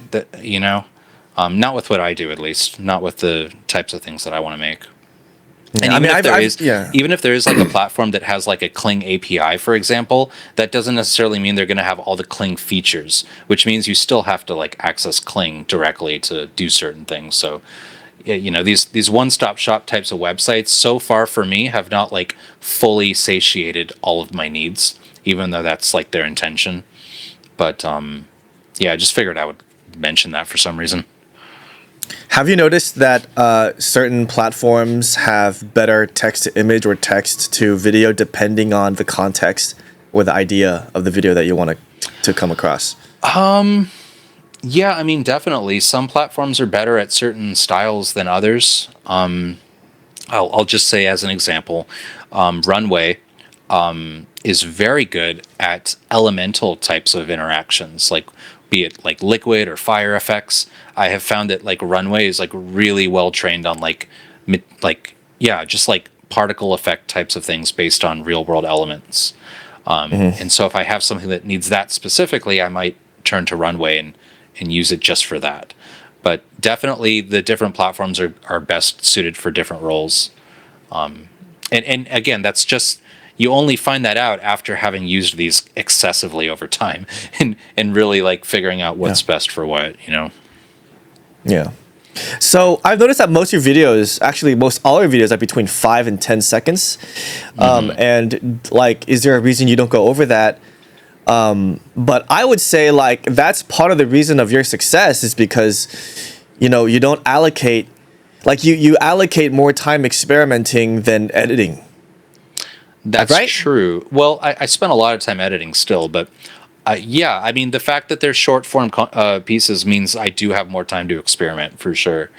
Not with what I do, at least. Not with the types of things that I want to make. And even if there is like a platform that has like a Kling API, for example, that doesn't necessarily mean they're going to have all the Kling features, which means you still have to like access Kling directly to do certain things. So, these one-stop shop types of websites, so far for me, have not like fully satiated all of my needs, even though that's like their intention. But I just figured I would mention that for some reason. Have you noticed that certain platforms have better text to image or text to video depending on the context or the idea of the video that you want to come across? Yeah, I mean, definitely. Some platforms are better at certain styles than others. I'll just say as an example, Runway is very good at elemental types of interactions, like be it like liquid or fire effects. I have found that like Runway is like really well trained on just like particle effect types of things based on real world elements. And so if I have something that needs that specifically, I might turn to Runway and use it just for that. But definitely the different platforms are best suited for different roles. And again, that's just, you only find that out after having used these excessively over time and really like figuring out what's best for what, Yeah. So I've noticed that most of your videos, actually most all your videos, are between 5 and 10 seconds. And like, is there a reason you don't go over that? But I would say like that's part of the reason of your success is because, you don't allocate, like you allocate more time experimenting than editing. That's right? True. Well, I spent a lot of time editing still, but I mean, the fact that they're short form pieces means I do have more time to experiment for sure.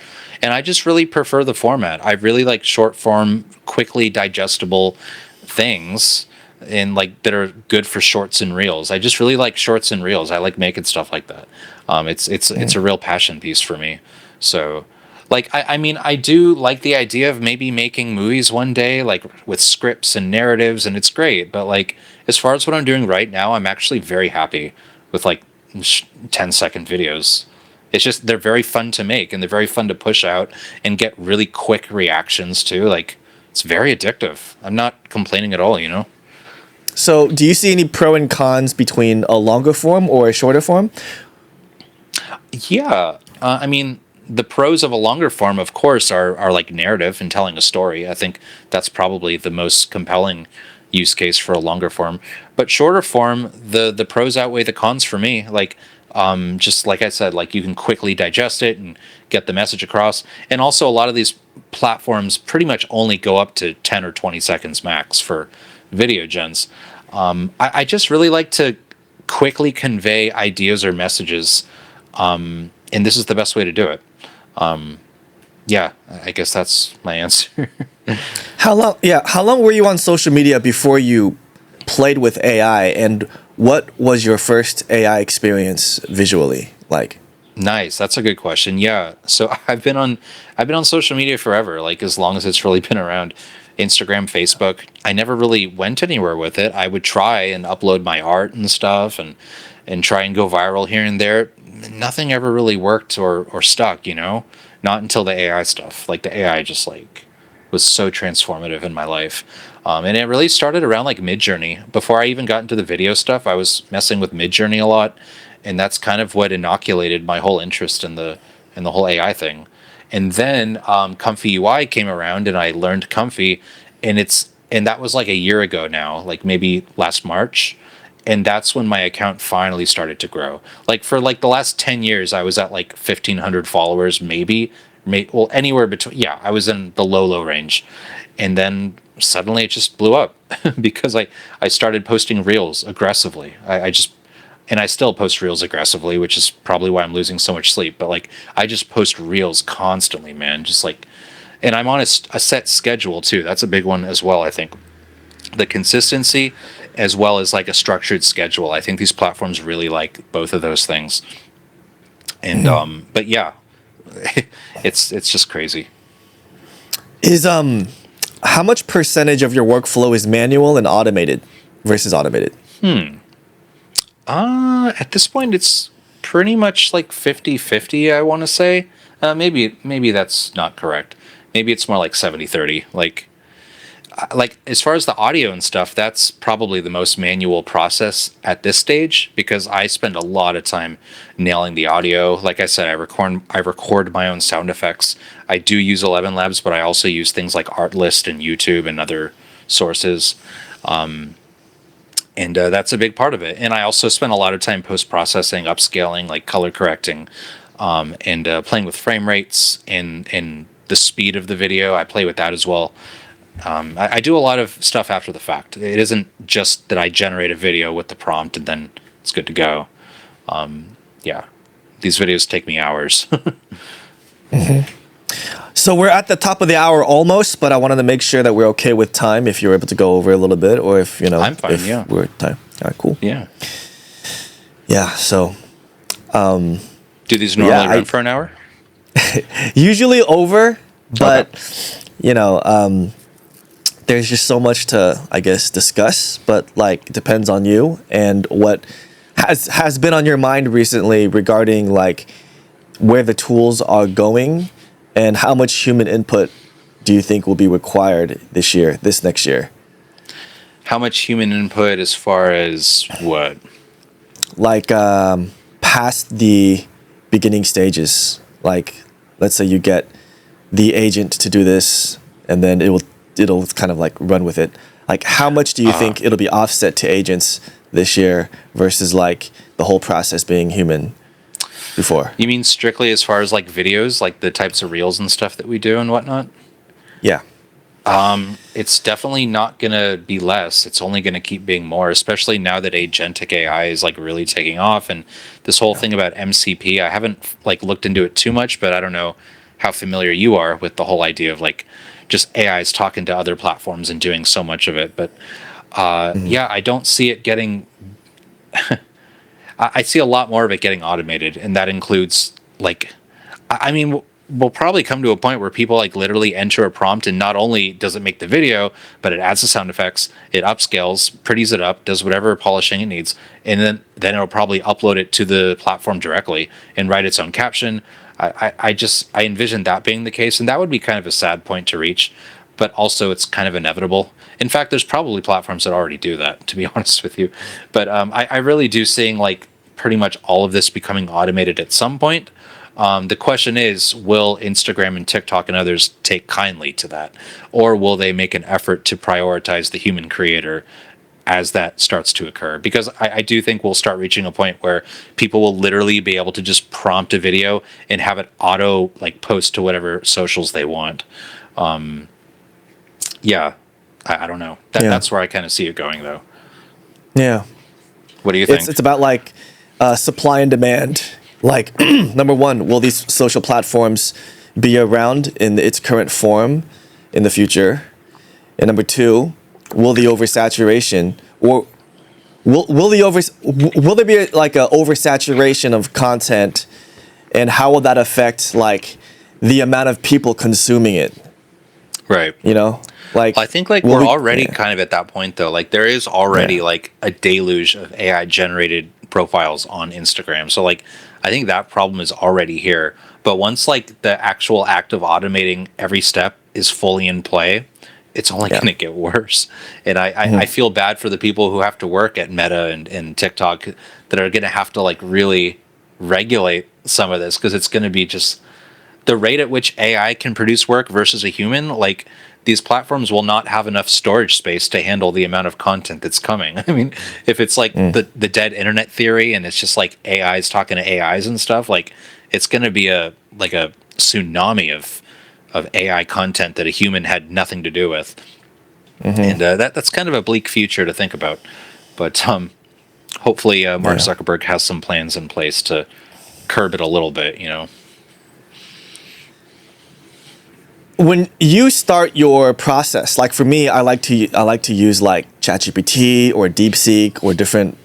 And I just really prefer the format. I really like short form, quickly digestible things and like that are good for shorts and reels. I just really like shorts and reels. I like making stuff like that. It's a real passion piece for me. So like, I mean, I do like the idea of maybe making movies one day, like with scripts and narratives, and it's great. But like, as far as what I'm doing right now, I'm actually very happy with like 10-second videos. It's just, they're very fun to make and they're very fun to push out and get really quick reactions too. Like, it's very addictive. I'm not complaining at all, So do you see any pro and cons between a longer form or a shorter form? Yeah. I mean, the pros of a longer form, of course, are like narrative and telling a story. I think that's probably the most compelling use case for a longer form. But shorter form, the pros outweigh the cons for me. Like, just like I said, like you can quickly digest it and get the message across. And also a lot of these platforms pretty much only go up to 10 or 20 seconds max for video gens. I just really like to quickly convey ideas or messages. And this is the best way to do it. I guess that's my answer. How long were you on social media before you played with AI, and what was your first AI experience visually like? Nice. That's a good question. Yeah. So I've been on social media forever, like as long as it's really been around. Instagram, Facebook. I never really went anywhere with it. I would try and upload my art and stuff and try and go viral here and there. Nothing ever really worked or stuck, not until the AI stuff. Like the AI just like was so transformative in my life. And it really started around like Midjourney. Before I even got into the video stuff, I was messing with Midjourney a lot. and that's kind of what inoculated my whole interest in the whole AI thing. And then Comfy UI came around, and I learned Comfy, and that was like a year ago now, like maybe last March. And that's when my account finally started to grow. Like for like the last 10 years, I was at like 1,500 followers, maybe, well, anywhere between. Yeah, I was in the low range, and then suddenly it just blew up because I started posting reels aggressively. I just, and I still post reels aggressively, which is probably why I'm losing so much sleep. But like I just post reels constantly, man. Just like, and I'm on a set schedule too. That's a big one as well, I think. The consistency as well as like a structured schedule. I think these platforms really like both of those things. And but yeah, it's just crazy. Is how much percentage of your workflow is manual and automated versus automated? At this point it's pretty much like 50-50, I want to say. Maybe that's not correct. Maybe it's more like 70-30. Like as far as the audio and stuff, that's probably the most manual process at this stage because I spend a lot of time nailing the audio. Like I said, I record my own sound effects. I do use 11 Labs, but I also use things like Artlist and YouTube and other sources. And that's a big part of it. And I also spend a lot of time post-processing, upscaling, like color correcting, and playing with frame rates and the speed of the video. I play with that as well. I do a lot of stuff after the fact. It isn't just that I generate a video with the prompt and then it's good to go. Yeah, these videos take me hours. So we're at the top of the hour almost, but I wanted to make sure that we're okay with time. If you're able to go over a little bit, or if I'm fine. if Yeah, we're at time. All right, cool. Yeah. Yeah. So, do these normally run for an hour? Usually over, but there's just so much to, I guess, discuss, but like it depends on you and what has been on your mind recently regarding like where the tools are going and how much human input do you think will be required this next year? How much human input as far as what? Like past the beginning stages. Like let's say you get the agent to do this and then it'll kind of like run with it. Like how much do you think it'll be offset to agents this year versus like the whole process being human before? You mean strictly as far as like videos, like the types of reels and stuff that we do and whatnot? Yeah. It's definitely not going to be less. It's only going to keep being more, especially now that agentic AI is like really taking off. And this whole thing about MCP, I haven't like looked into it too much, but I don't know how familiar you are with the whole idea of like just AIs talking to other platforms and doing so much of it. But yeah, I don't see it getting, I see a lot more of it getting automated. And that includes like, I mean, we'll probably come to a point where people like literally enter a prompt and not only does it make the video, but it adds the sound effects, it upscales, pretties it up, does whatever polishing it needs, and then it'll probably upload it to the platform directly and write its own caption. I envision that being the case, and that would be kind of a sad point to reach, but also it's kind of inevitable. In fact, there's probably platforms that already do that, to be honest with you. But I really do seeing like pretty much all of this becoming automated at some point. The question is, will Instagram and TikTok and others take kindly to that? Or will they make an effort to prioritize the human creator as that starts to occur? Because I do think we'll start reaching a point where people will literally be able to just prompt a video and have it auto like post to whatever socials they want. Yeah, I don't know. That's where I kind of see it going, though. Yeah. What do you think? It's about like supply and demand. Like, number one, will these social platforms be around in its current form in the future? And number two, will the oversaturation, or will there be like a oversaturation of content, and how will that affect like the amount of people consuming it? Right. Like I think like we're already kind of at that point though. Like there is already like a deluge of AI generated profiles on Instagram. So like I think that problem is already here. But once like the actual act of automating every step is fully in play, it's only Yeah. going to get worse. And I feel bad for the people who have to work at Meta and TikTok that are going to have to like really regulate some of this, because it's going to be just the rate at which AI can produce work versus a human. Like, these platforms will not have enough storage space to handle the amount of content that's coming. I mean, if it's like the dead internet theory and it's just like AIs talking to AIs and stuff, like it's going to be a tsunami of AI content that a human had nothing to do with. And that's kind of a bleak future to think about. But hopefully Mark Zuckerberg has some plans in place to curb it a little bit, you know. When you start your process, like for me, I like to use like ChatGPT or DeepSeek or different,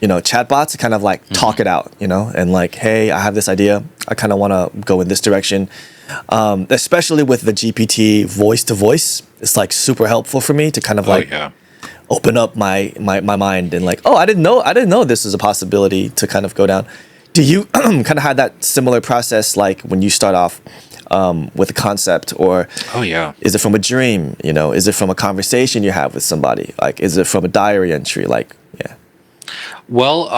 chatbots to kind of like talk it out, and like, hey, I have this idea. I kind of want to go in this direction. Especially with the GPT voice to voice, it's like super helpful for me to kind of like open up my mind and like, oh, I didn't know this is a possibility to kind of go down. Do you kind of have that similar process like when you start off with a concept, or is it from a dream? Is it from a conversation you have with somebody? Like, is it from a diary entry? Like, yeah. Well,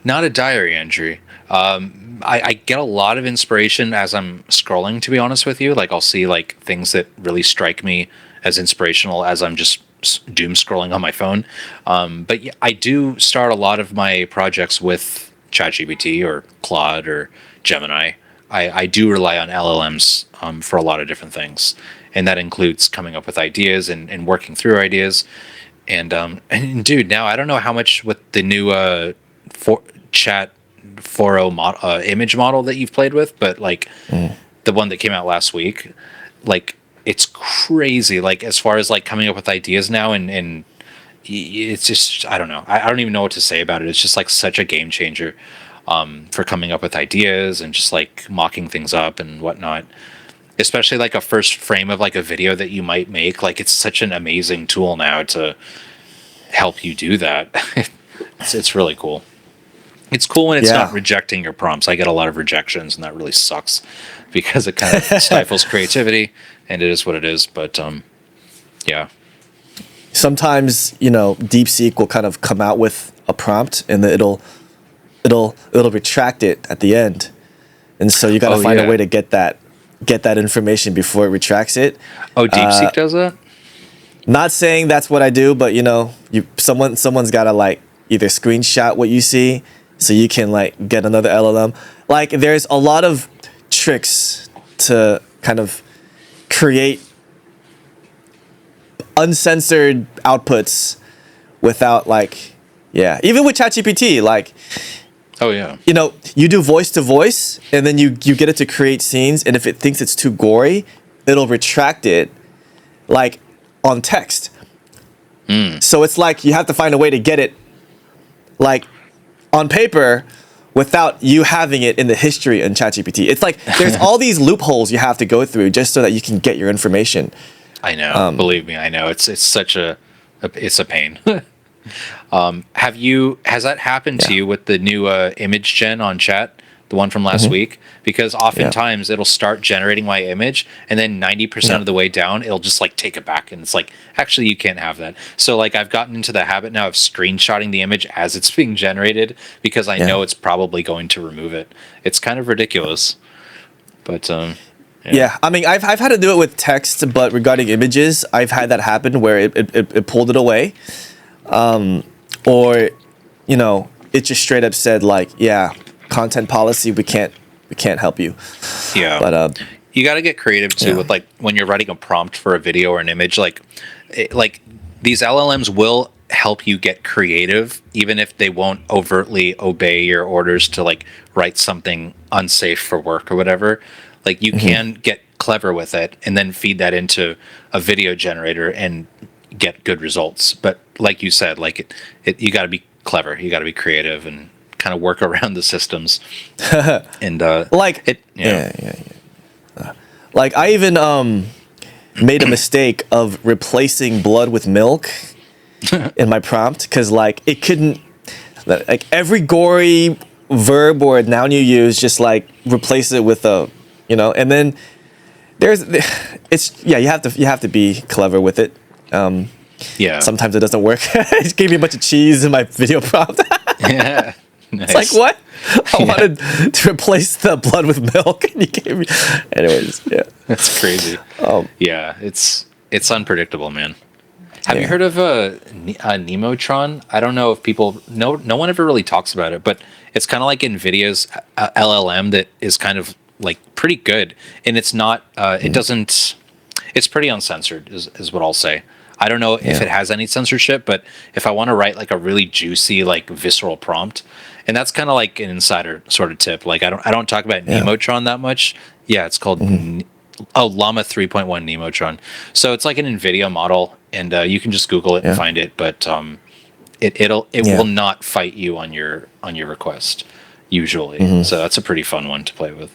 not a diary entry. I get a lot of inspiration as I'm scrolling, to be honest with you. Like, I'll see like things that really strike me as inspirational as I'm just doom scrolling on my phone. But yeah, I do start a lot of my projects with ChatGPT or Claude or Gemini. I do rely on LLMs for a lot of different things, and that includes coming up with ideas and working through ideas. And dude, now I don't know how much with the new Chat 4.0 image model that you've played with, but like the one that came out last week, like it's crazy. Like, as far as like coming up with ideas now, and it's just, I don't know. I don't even know what to say about it. It's just like such a game changer for coming up with ideas and just like mocking things up and whatnot. Especially like a first frame of like a video that you might make. Like, it's such an amazing tool now to help you do that. It's really cool. It's cool when it's not rejecting your prompts. I get a lot of rejections, and that really sucks because it kind of stifles creativity, and it is what it is. But yeah. Sometimes, DeepSeek will kind of come out with a prompt, and then it'll retract it at the end, and so you got to find a way to get that information before it retracts it. Oh, DeepSeek does that? Not saying that's what I do, but someone's got to like either screenshot what you see so you can like get another LLM. Like, there's a lot of tricks to kind of create uncensored outputs without like, even with ChatGPT, like, you do voice to voice, and then you get it to create scenes, and if it thinks it's too gory, it'll retract it like on text. So it's like you have to find a way to get it like on paper without you having it in the history in ChatGPT. It's like there's all these loopholes you have to go through just so that you can get your information. I know. Believe me, I know. It's such it's a pain. Has that happened to you with the new image gen on Chat, the one from last week? Because oftentimes it'll start generating my image, and then 90% of the way down, it'll just like take it back, and it's like, actually, you can't have that. So like, I've gotten into the habit now of screenshotting the image as it's being generated, because I know it's probably going to remove it. It's kind of ridiculous, but yeah, I mean, I've had to do it with text, but regarding images, I've had that happen where it pulled it away, or it just straight up said like, content policy, we can't help you. Yeah, but you got to get creative too with like when you're writing a prompt for a video or an image. Like these LLMs will help you get creative, even if they won't overtly obey your orders to like write something unsafe for work or whatever. Like, you can get clever with it and then feed that into a video generator and get good results. But like you said, like you got to be clever, you got to be creative, and kind of work around the systems. And like it, like I even made a mistake of replacing blood with milk in my prompt, because like it couldn't, like every gory verb or noun you use, just like replace it with a, and then there's it's yeah, you have to be clever with it. Yeah. Sometimes it doesn't work. It just gave me a bunch of cheese in my video prompt. Yeah. It's like, Nice. what? I wanted to replace the blood with milk, and you gave me. Anyways, yeah. That's crazy. Um, Yeah, it's unpredictable, man. Have you yeah. heard of a Nemotron? I don't know if people no one ever really talks about it, but it's kind of like NVIDIA's LLM that is kind of like pretty good, and it's not it doesn't it's pretty uncensored is what I'll say. I don't know if it has any censorship, but if I want to write like a really juicy, like visceral prompt, and that's kind of like an insider sort of tip. Like I don't talk about Nemotron that much. Yeah, it's called Llama 3.1 Nemotron. So it's like an NVIDIA model, and you can just Google it and find it. But it will not fight you on your request usually. So that's a pretty fun one to play with.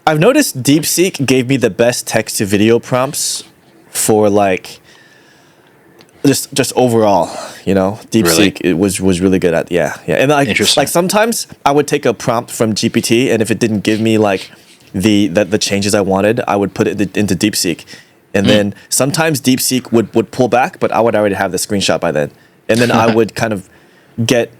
I've noticed DeepSeek gave me the best text to video prompts for like just overall, you know. DeepSeek it was really good at and like Interesting. sometimes I would take a prompt from GPT, and if it didn't give me like the changes I wanted, I would put it into DeepSeek, and then sometimes DeepSeek would pull back, but I would already have the screenshot by then, and then I would kind of get,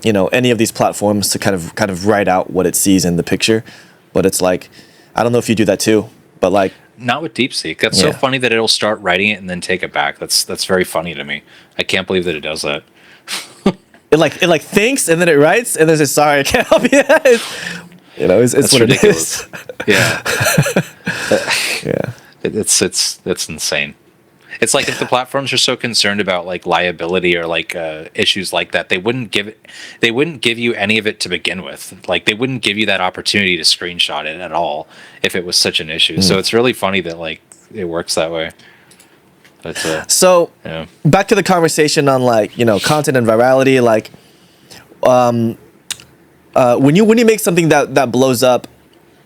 you know, any of these platforms to kind of write out what it sees in the picture. But it's like, I don't know if you do that too, but like, Not with DeepSeek. That's so funny that it'll start writing it and then take it back. That's very funny to me. I can't believe that it does that. it like thinks and then it writes and then says, sorry, I can't help you. You know, it's That's what ridiculous. it is. Yeah. Yeah. It's insane. It's like if the platforms are so concerned about like liability or like issues like that, they wouldn't give you any of it to begin with. Like they wouldn't give you that opportunity to screenshot it at all if it was such an issue. So it's really funny that like it works that way. But So yeah. back to the conversation on like, you know, content and virality, like when you make something that blows up,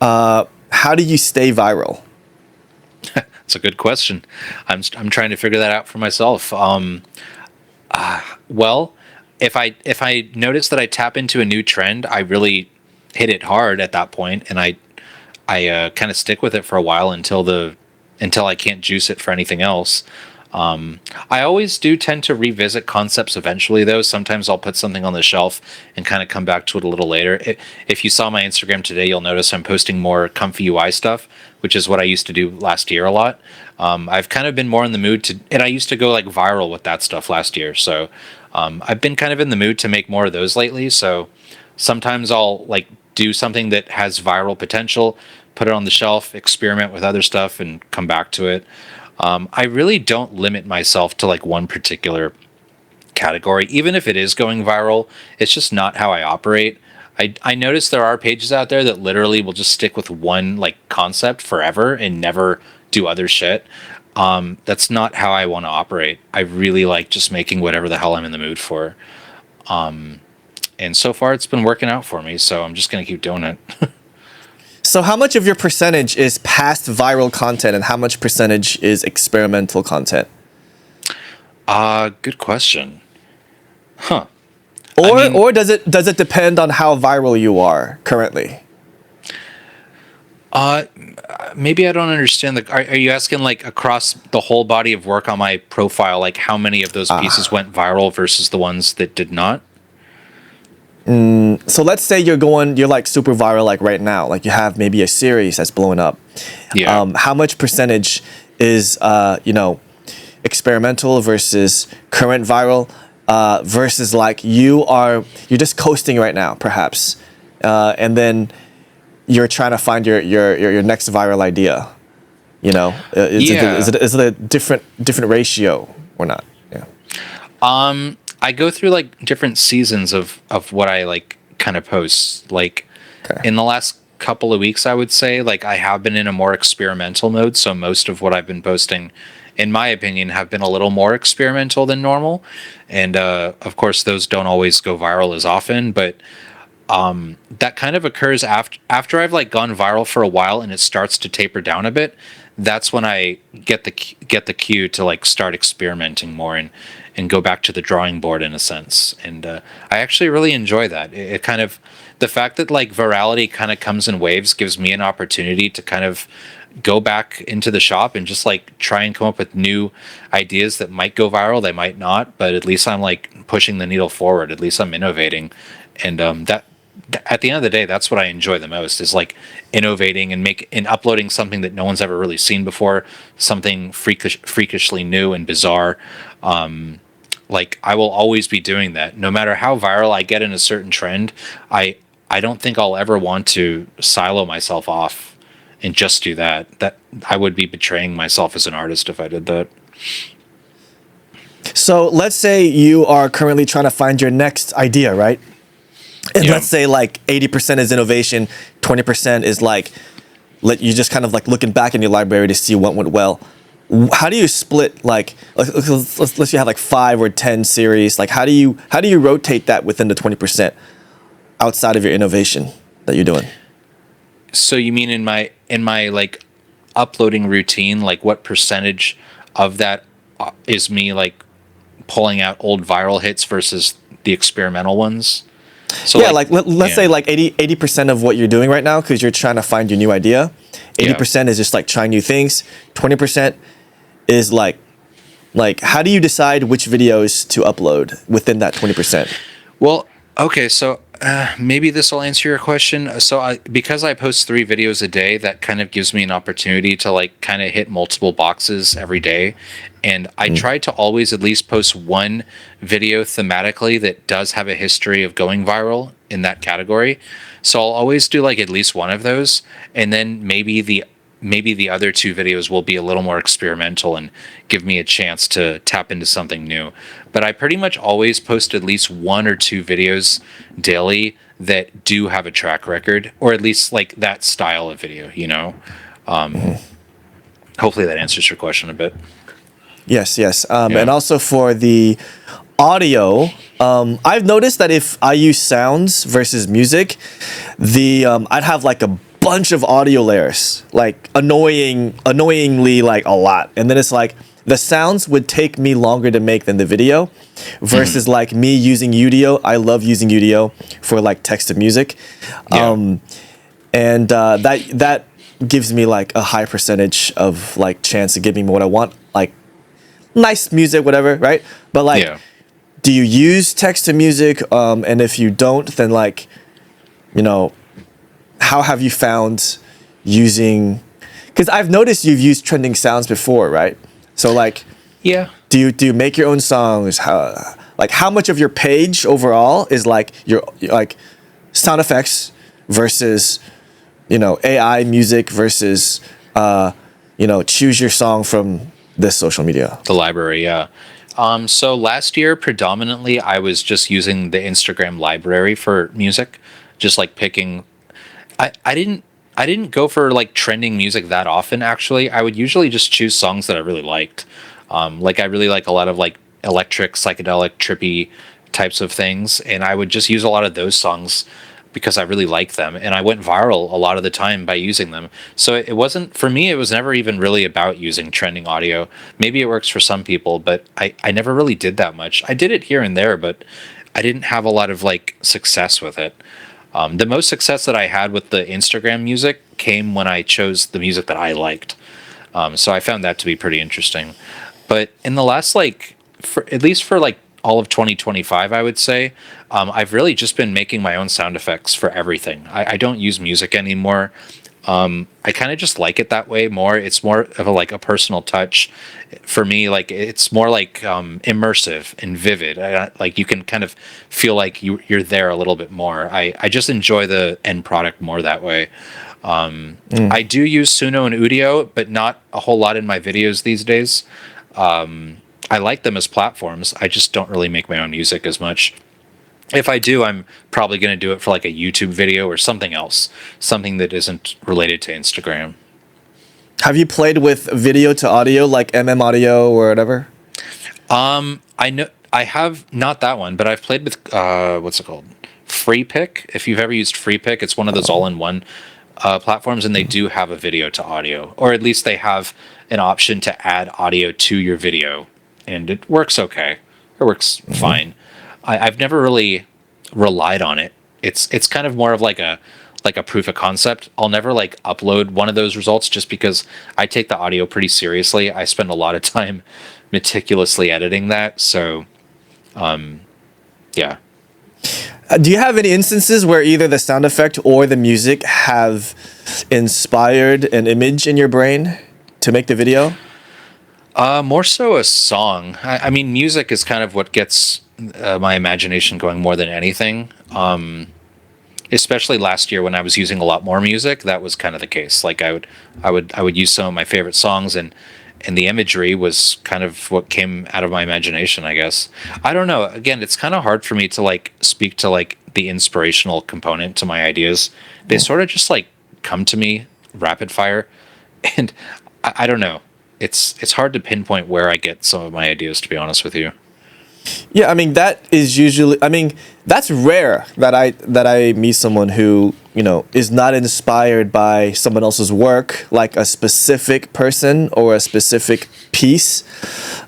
how do you stay viral? It's a good question. I'm trying to figure that out for myself. Well, if I notice that I tap into a new trend, I really hit it hard at that point, and I kind of stick with it for a while until I can't juice it for anything else. I always do tend to revisit concepts eventually, though. Sometimes I'll put something on the shelf and kind of come back to it a little later. If you saw my Instagram today, you'll notice I'm posting more comfy UI stuff, which is what I used to do last year a lot. I've kind of been more in the mood and I used to go like viral with that stuff last year. So I've been kind of in the mood to make more of those lately. So sometimes I'll like do something that has viral potential, put it on the shelf, experiment with other stuff, and come back to it. I really don't limit myself to like one particular category. Even if it is going viral, it's just not how I operate. I notice there are pages out there that literally will just stick with one like concept forever and never do other shit. That's not how I want to operate. I really like just making whatever the hell I'm in the mood for. And so far it's been working out for me, so I'm just going to keep doing it. So how much of your percentage is past viral content and how much percentage is experimental content? Good question. Huh. Or does it depend on how viral you are currently? Maybe I don't understand. Are you asking like across the whole body of work on my profile, like how many of those pieces went viral versus the ones that did not? So let's say you're like super viral like right now, like you have maybe a series that's blowing up. Yeah. How much percentage is experimental versus current viral versus like you're just coasting right now perhaps, and then you're trying to find your next viral idea. You know, is it a different ratio or not? Yeah. I go through like different seasons of what I like kind of post. Like in the last couple of weeks, I would say like I have been in a more experimental mode. So most of what I've been posting, in my opinion, have been a little more experimental than normal. And of course, those don't always go viral as often, but that kind of occurs after I've like gone viral for a while and it starts to taper down a bit. That's when I get the cue to like start experimenting more and go back to the drawing board in a sense. And I actually really enjoy that. It kind of, the fact that like virality kind of comes in waves gives me an opportunity to kind of go back into the shop and just like try and come up with new ideas that might go viral, they might not, but at least I'm like pushing the needle forward. At least I'm innovating, and at the end of the day, that's what I enjoy the most, is like innovating and uploading something that no one's ever really seen before, something freakishly new and bizarre. Like I will always be doing that, no matter how viral I get in a certain trend. I don't think I'll ever want to silo myself off and just do that. That I would be betraying myself as an artist if I did that. So let's say you are currently trying to find your next idea, right? And Yeah. let's say like 80% is innovation, 20% is like let you just kind of like looking back in your library to see what went well. How do you split, like let's you have like 5 or 10 series, like how do you rotate that within the 20% outside of your innovation that you're doing? So you mean in my like uploading routine, like what percentage of that is me like pulling out old viral hits versus the experimental ones? So Yeah, like let's say like 80% of what you're doing right now, because you're trying to find your new idea, 80% is just like trying new things, 20% is like how do you decide which videos to upload within that 20%? Well, okay, so maybe this will answer your question. So because I post 3 videos a day, that kind of gives me an opportunity to like kind of hit multiple boxes every day. And I try to always at least post one video thematically that does have a history of going viral in that category. So I'll always do like at least one of those, and then maybe the other 2 videos will be a little more experimental and give me a chance to tap into something new. But I pretty much always post at least 1 or 2 videos daily that do have a track record, or at least like that style of video, you know? Hopefully that answers your question a bit. Yes. Yeah. And also for the audio, I've noticed that if I use sounds versus music, I'd have like a bunch of audio layers, like annoyingly like a lot, and then it's like the sounds would take me longer to make than the video, versus like me using Udio. I love using Udio for like text to music, and that gives me like a high percentage of like chance of giving me what I want, like nice music, whatever, right? But like, do you use text to music? And if you don't, then like, you know, how have you found using? Because I've noticed you've used trending sounds before, right? So like, do you make your own songs? How much of your page overall is like your like sound effects versus, you know, AI music versus choose your song from this social media? The library, yeah. So last year, predominantly, I was just using the Instagram library for music, just like picking. I didn't go for like trending music that often. Actually, I would usually just choose songs that I really liked. Like I really like a lot of like electric, psychedelic, trippy types of things, and I would just use a lot of those songs because I really like them, and I went viral a lot of the time by using them. So it wasn't, for me, it was never even really about using trending audio. Maybe it works for some people, but I never really did that much. I did it here and there, but I didn't have a lot of like success with it. The most success that I had with the Instagram music came when I chose the music that I liked. So I found that to be pretty interesting. But in the last, like, at least for like all of 2025, I would say, I've really just been making my own sound effects for everything. I don't use music anymore. I kind of just like it that way more. It's more of a personal touch for me. Like it's more like immersive and vivid. Like you can kind of feel like you're there a little bit more. I just enjoy the end product more that way. I do use Suno and Udio, but not a whole lot in my videos these days. I like them as platforms. I just don't really make my own music as much. If I do, I'm probably going to do it for like a YouTube video or something else, something that isn't related to Instagram. Have you played with video to audio, like MM Audio or whatever? I know I have not that one, but I've played with what's it called? FreePick. If you've ever used FreePick, it's one of those all-in-one platforms, and they do have a video to audio, or at least they have an option to add audio to your video, and it works okay. It works fine. I've never really relied on it. It's kind of more of like a like a proof of concept. I'll never like upload one of those results just because I take the audio pretty seriously. I spend a lot of time meticulously editing that. So, yeah. Do you have any instances where either the sound effect or the music have inspired an image in your brain to make the video? More so a song. I mean, music is kind of what gets my imagination going more than anything. Especially last year when I was using a lot more music, that was kind of the case. Like I would use some of my favorite songs, and the imagery was kind of what came out of my imagination, I guess. I don't know. Again, it's kind of hard for me to like speak to like the inspirational component to my ideas. They sort of just like come to me rapid fire, and I don't know. It's hard to pinpoint where I get some of my ideas, to be honest with you. Yeah, I mean that is usually. I mean that's rare that I meet someone who is not inspired by someone else's work, like a specific person or a specific piece.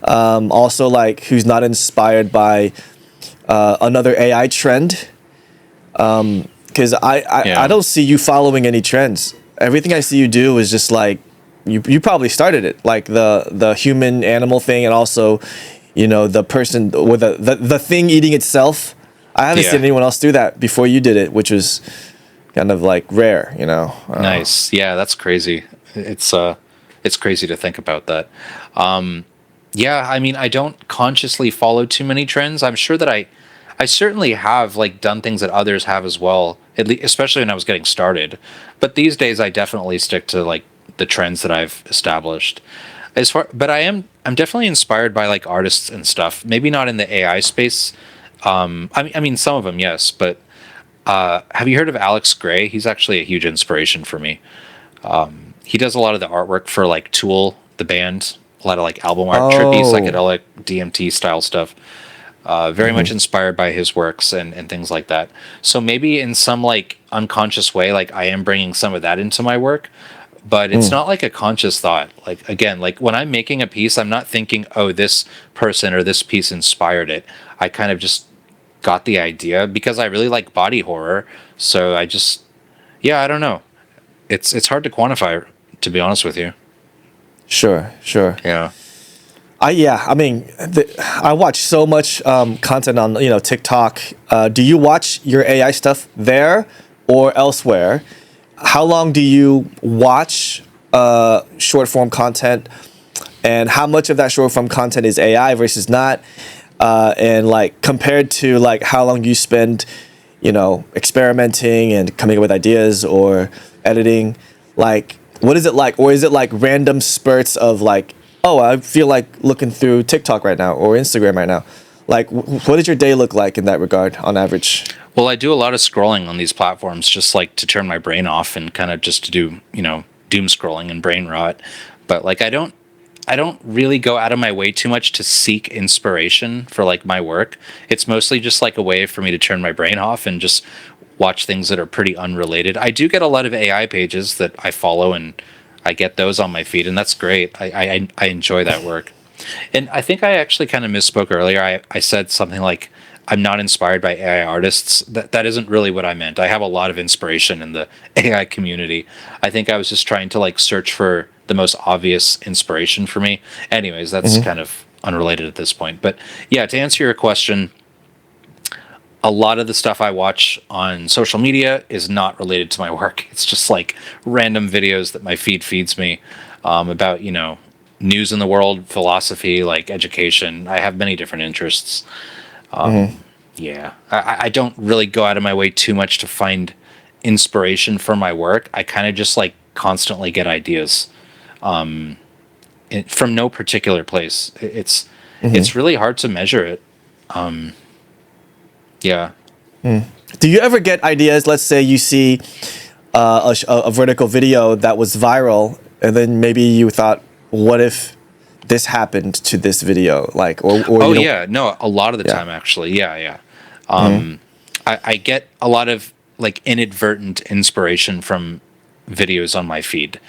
Also, like who's not inspired by another AI trend. Because I don't see you following any trends. Everything I see you do is just like you probably started it, like the human animal thing, and also the person with the thing eating itself. I haven't seen anyone else do that before you did it, which was kind of like rare. Nice. Yeah, that's crazy. It's crazy to think about that. Yeah, I mean, I don't consciously follow too many trends. I'm sure that I certainly have like done things that others have as well, at least, especially when I was getting started. But these days, I definitely stick to like the trends that I've established. But I'm definitely inspired by like artists and stuff. Maybe not in the AI space. I mean, some of them, yes. But have you heard of Alex Gray? He's actually a huge inspiration for me. He does a lot of the artwork for like Tool, the band, a lot of like album art, trippy, psychedelic, DMT style stuff. Very much inspired by his works and things like that. So maybe in some like unconscious way, like I am bringing some of that into my work, but it's not like a conscious thought. Like again, like when I'm making a piece, I'm not thinking, oh, this person or this piece inspired it. I kind of just got the idea because I really like body horror. So I just, yeah, I don't know. It's hard to quantify, to be honest with you. Sure. Yeah. I mean, I watch so much content on TikTok. Do you watch your AI stuff there or elsewhere? How long do you watch short form content, and how much of that short form content is AI versus not? And like compared to like how long you spend, experimenting and coming up with ideas or editing, like what is it like? Or is it like random spurts of like, oh, I feel like looking through TikTok right now or Instagram right now? Like, what does your day look like in that regard on average? Well, I do a lot of scrolling on these platforms, just like to turn my brain off and kind of just to do, doom scrolling and brain rot. But like, I don't really go out of my way too much to seek inspiration for like my work. It's mostly just like a way for me to turn my brain off and just watch things that are pretty unrelated. I do get a lot of AI pages that I follow, and I get those on my feed, and that's great. I enjoy that work. And I think I actually kind of misspoke earlier. I said something like, I'm not inspired by AI artists. That isn't really what I meant. I have a lot of inspiration in the AI community. I think I was just trying to like search for the most obvious inspiration for me. Anyways, that's kind of unrelated at this point. But yeah, to answer your question, a lot of the stuff I watch on social media is not related to my work. It's just like random videos that my feed feeds me about, news in the world, philosophy, like education. I have many different interests. Yeah, I don't really go out of my way too much to find inspiration for my work. I kind of just like constantly get ideas from no particular place. It's really hard to measure it. Yeah. Do you ever get ideas? Let's say you see a vertical video that was viral, and then maybe you thought, what if this happened to this video? Like, or oh yeah, no, a lot of the time actually, yeah. I get a lot of like inadvertent inspiration from videos on my feed.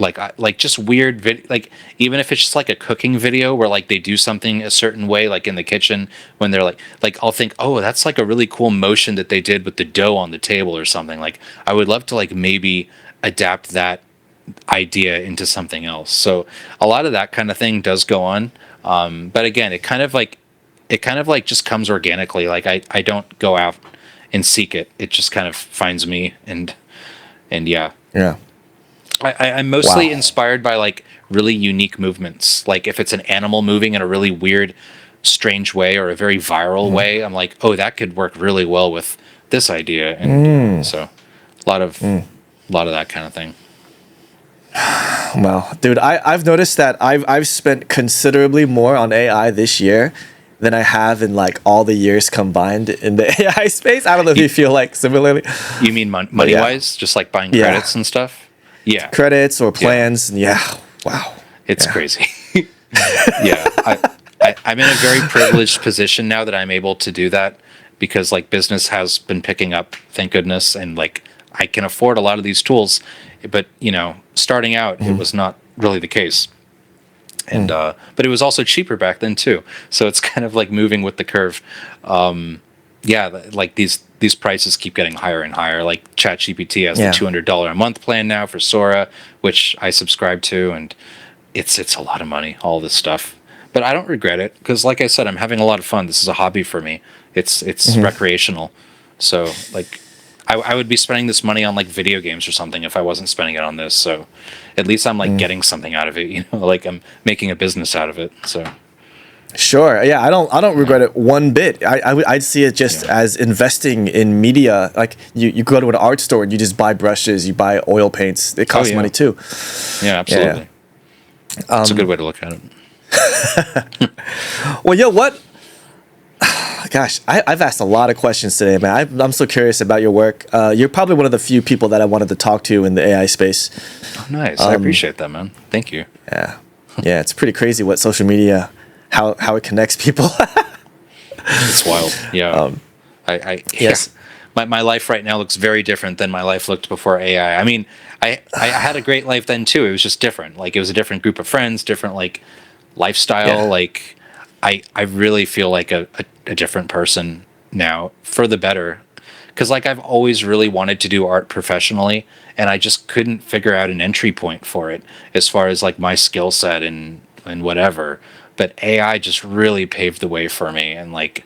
like just weird like even if it's just like a cooking video where like they do something a certain way like in the kitchen when they're like I'll think, oh, that's like a really cool motion that they did with the dough on the table or something. Like I would love to like maybe adapt that idea into something else. So a lot of that kind of thing does go on, but again, it kind of like just comes organically. Like I don't go out and seek it. It just kind of finds me. And yeah. I'm mostly inspired by like really unique movements. Like if it's an animal moving in a really weird, strange way or a very viral way, I'm like, oh, that could work really well with this idea. And so a lot of that kind of thing. Well, dude, I've noticed that I've spent considerably more on AI this year than I have in like all the years combined in the AI space. I don't know if you feel like similarly. You mean money wise, just like buying credits and stuff? Yeah, credits or plans. Wow, it's crazy. I'm in a very privileged position now that I'm able to do that because like business has been picking up, thank goodness, and like I can afford a lot of these tools. But you know, starting out, it was not really the case, and but it was also cheaper back then too. So it's kind of like moving with the curve. Like these prices keep getting higher and higher. Like ChatGPT has the $200 a month plan now for Sora, which I subscribe to, and it's a lot of money, all this stuff. But I don't regret it because, like I said, I'm having a lot of fun. This is a hobby for me. It's recreational. So like, I would be spending this money on like video games or something if I wasn't spending it on this. So at least I'm like getting something out of it. You know, like I'm making a business out of it. So. Sure. Yeah, I don't regret it one bit. I'd see it just as investing in media. Like you go to an art store and you just buy brushes, you buy oil paints. It costs money too. Yeah, absolutely. That's a good way to look at it. Well, what? Gosh, I've asked a lot of questions today, man. I'm so curious about your work. You're probably one of the few people that I wanted to talk to in the AI space. Oh, nice. I appreciate that, man. Thank you. Yeah, it's pretty crazy what social media. How it connects people. It's wild. Yeah. Yes. My life right now looks very different than my life looked before AI. I mean, I had a great life then too. It was just different. Like it was a different group of friends, different like lifestyle. Like I really feel like a different person now for the better. Cause like I've always really wanted to do art professionally and I just couldn't figure out an entry point for it as far as like my skill set and whatever. But AI just really paved the way for me. And like,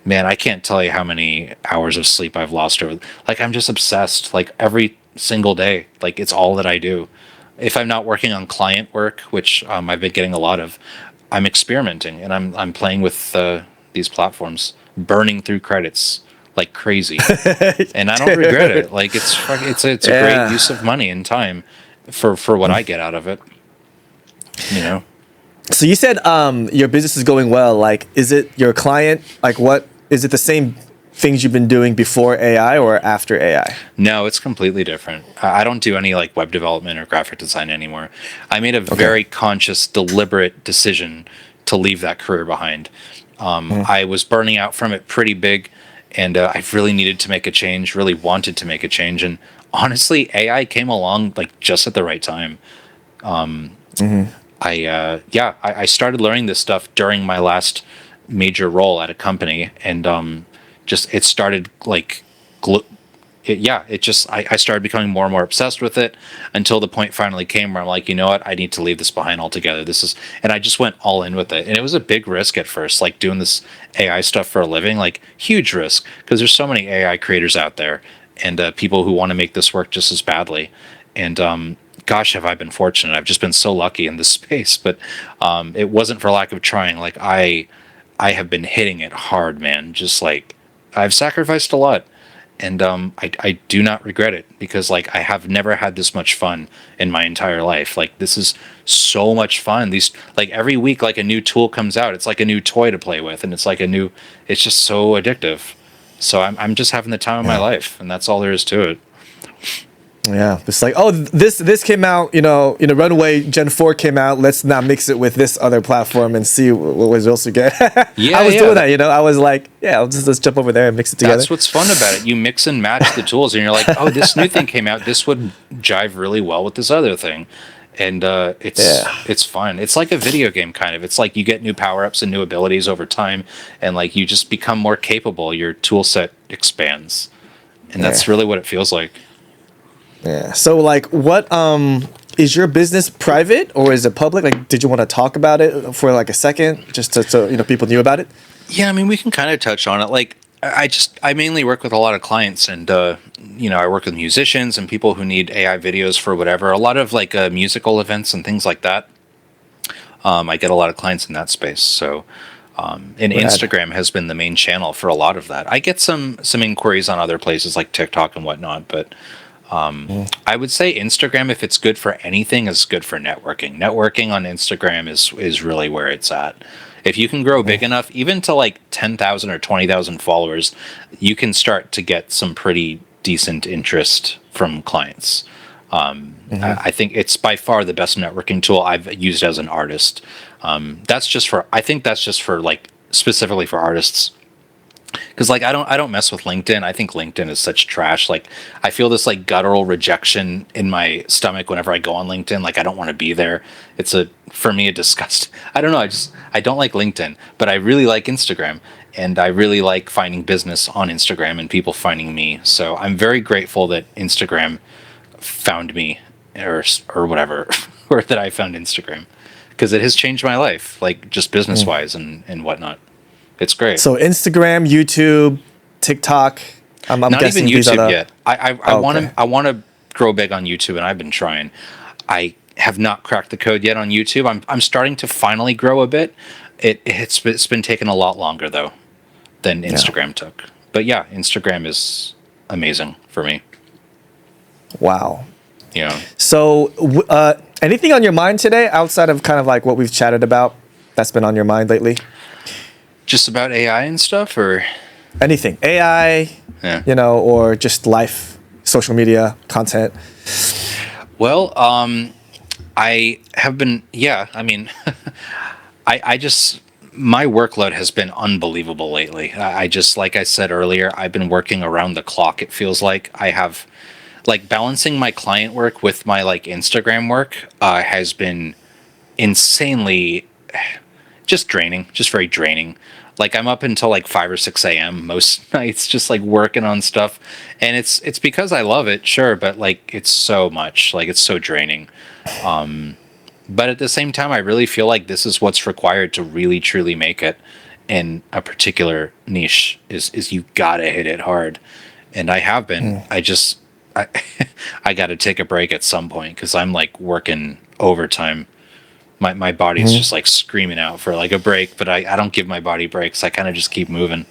man, I can't tell you how many hours of sleep I've lost over. Like, I'm just obsessed. Like every single day, like it's all that I do. If I'm not working on client work, which I've been getting a lot of, I'm experimenting and I'm playing with these platforms, burning through credits like crazy, and I don't regret it. Like it's a great use of money and time for what I get out of it. You know. So you said your business is going well. Like, is it your client? Like, what is it? The same things you've been doing before AI or after AI? No, it's completely different. I don't do any like web development or graphic design anymore. I made a very conscious, deliberate decision to leave that career behind. I was burning out from it pretty big, and I really needed to make a change. Really wanted to make a change, and honestly, AI came along like just at the right time. I started learning this stuff during my last major role at a company, and it started like I started becoming more and more obsessed with it until the point finally came where I'm like, you know what, I need to leave this behind altogether. And I just went all in with it, and it was a big risk at first, like doing this AI stuff for a living, like huge risk because there's so many AI creators out there and people who want to make this work just as badly, and gosh, have I been fortunate. I've just been so lucky in this space, but it wasn't for lack of trying. Like I have been hitting it hard, man. Just like I've sacrificed a lot, and I do not regret it because like I have never had this much fun in my entire life. Like this is so much fun. These like every week, like a new tool comes out. It's like a new toy to play with, and it's just so addictive. So I'm just having the time of my life, and that's all there is to it. Yeah, it's like, oh, this came out, Runaway Gen 4 came out. Let's not mix it with this other platform and see what results we get. I was doing that, I was like, let's jump over there and mix it together. That's what's fun about it. You mix and match the tools, and you're like, oh, this new thing came out. This would jive really well with this other thing, and Yeah. it's fun. It's like a video game kind of. It's like you get new power ups and new abilities over time, and like you just become more capable. Your tool set expands, and Yeah. that's really what it feels like. Yeah. So like what is your business private or is it public? Like did you want to talk about it for like a second just to so people knew about it? Yeah, I mean, we can kind of touch on it. Like, I mainly work with a lot of clients, and I work with musicians and people who need AI videos for whatever. A lot of like musical events and things like that. I get a lot of clients in that space. So, and Rad. Instagram has been the main channel for a lot of that. I get some inquiries on other places like TikTok and whatnot, but I would say Instagram, if it's good for anything, is good for networking. Networking on Instagram is really where it's at. If you can grow big enough, even to like 10,000 or 20,000 followers, you can start to get some pretty decent interest from clients. I think it's by far the best networking tool I've used as an artist. I think that's just for like specifically for artists. Because like I don't mess with LinkedIn. I think LinkedIn is such trash. Like I feel this like guttural rejection in my stomach whenever I go on LinkedIn. Like I don't want to be there. It's for me a disgust. I don't know. I don't like LinkedIn, but I really like Instagram, and I really like finding business on Instagram and people finding me. So I'm very grateful that Instagram found me or whatever, or that I found Instagram, because it has changed my life, like just business wise and whatnot. It's great. So Instagram, YouTube, TikTok. I'm Not guessing even these are YouTube the, yet. I want to grow big on YouTube, and I've been trying. I have not cracked the code yet on YouTube. I'm starting to finally grow a bit. It's been taking a lot longer though than Instagram took. But yeah, Instagram is amazing for me. Wow. Yeah. So anything on your mind today outside of kind of like what we've chatted about that's been on your mind lately? Just about AI and stuff, or Anything. AI, yeah. or just life, social media, content. Well, I have been. Yeah, I mean, I just my workload has been unbelievable lately. I just, like I said earlier, I've been working around the clock. It feels like I have, like, balancing my client work with my like Instagram work has been insanely just draining, just very draining. Like I'm up until like 5 or 6 a.m. most nights, just like working on stuff, and it's because I love it, sure, but like it's so much, like it's so draining. But at the same time, I really feel like this is what's required to really truly make it in a particular niche. Is you gotta hit it hard, and I have been. I I got to take a break at some point because I'm like working overtime. My body's just like screaming out for like a break, but I don't give my body breaks. I kind of just keep moving.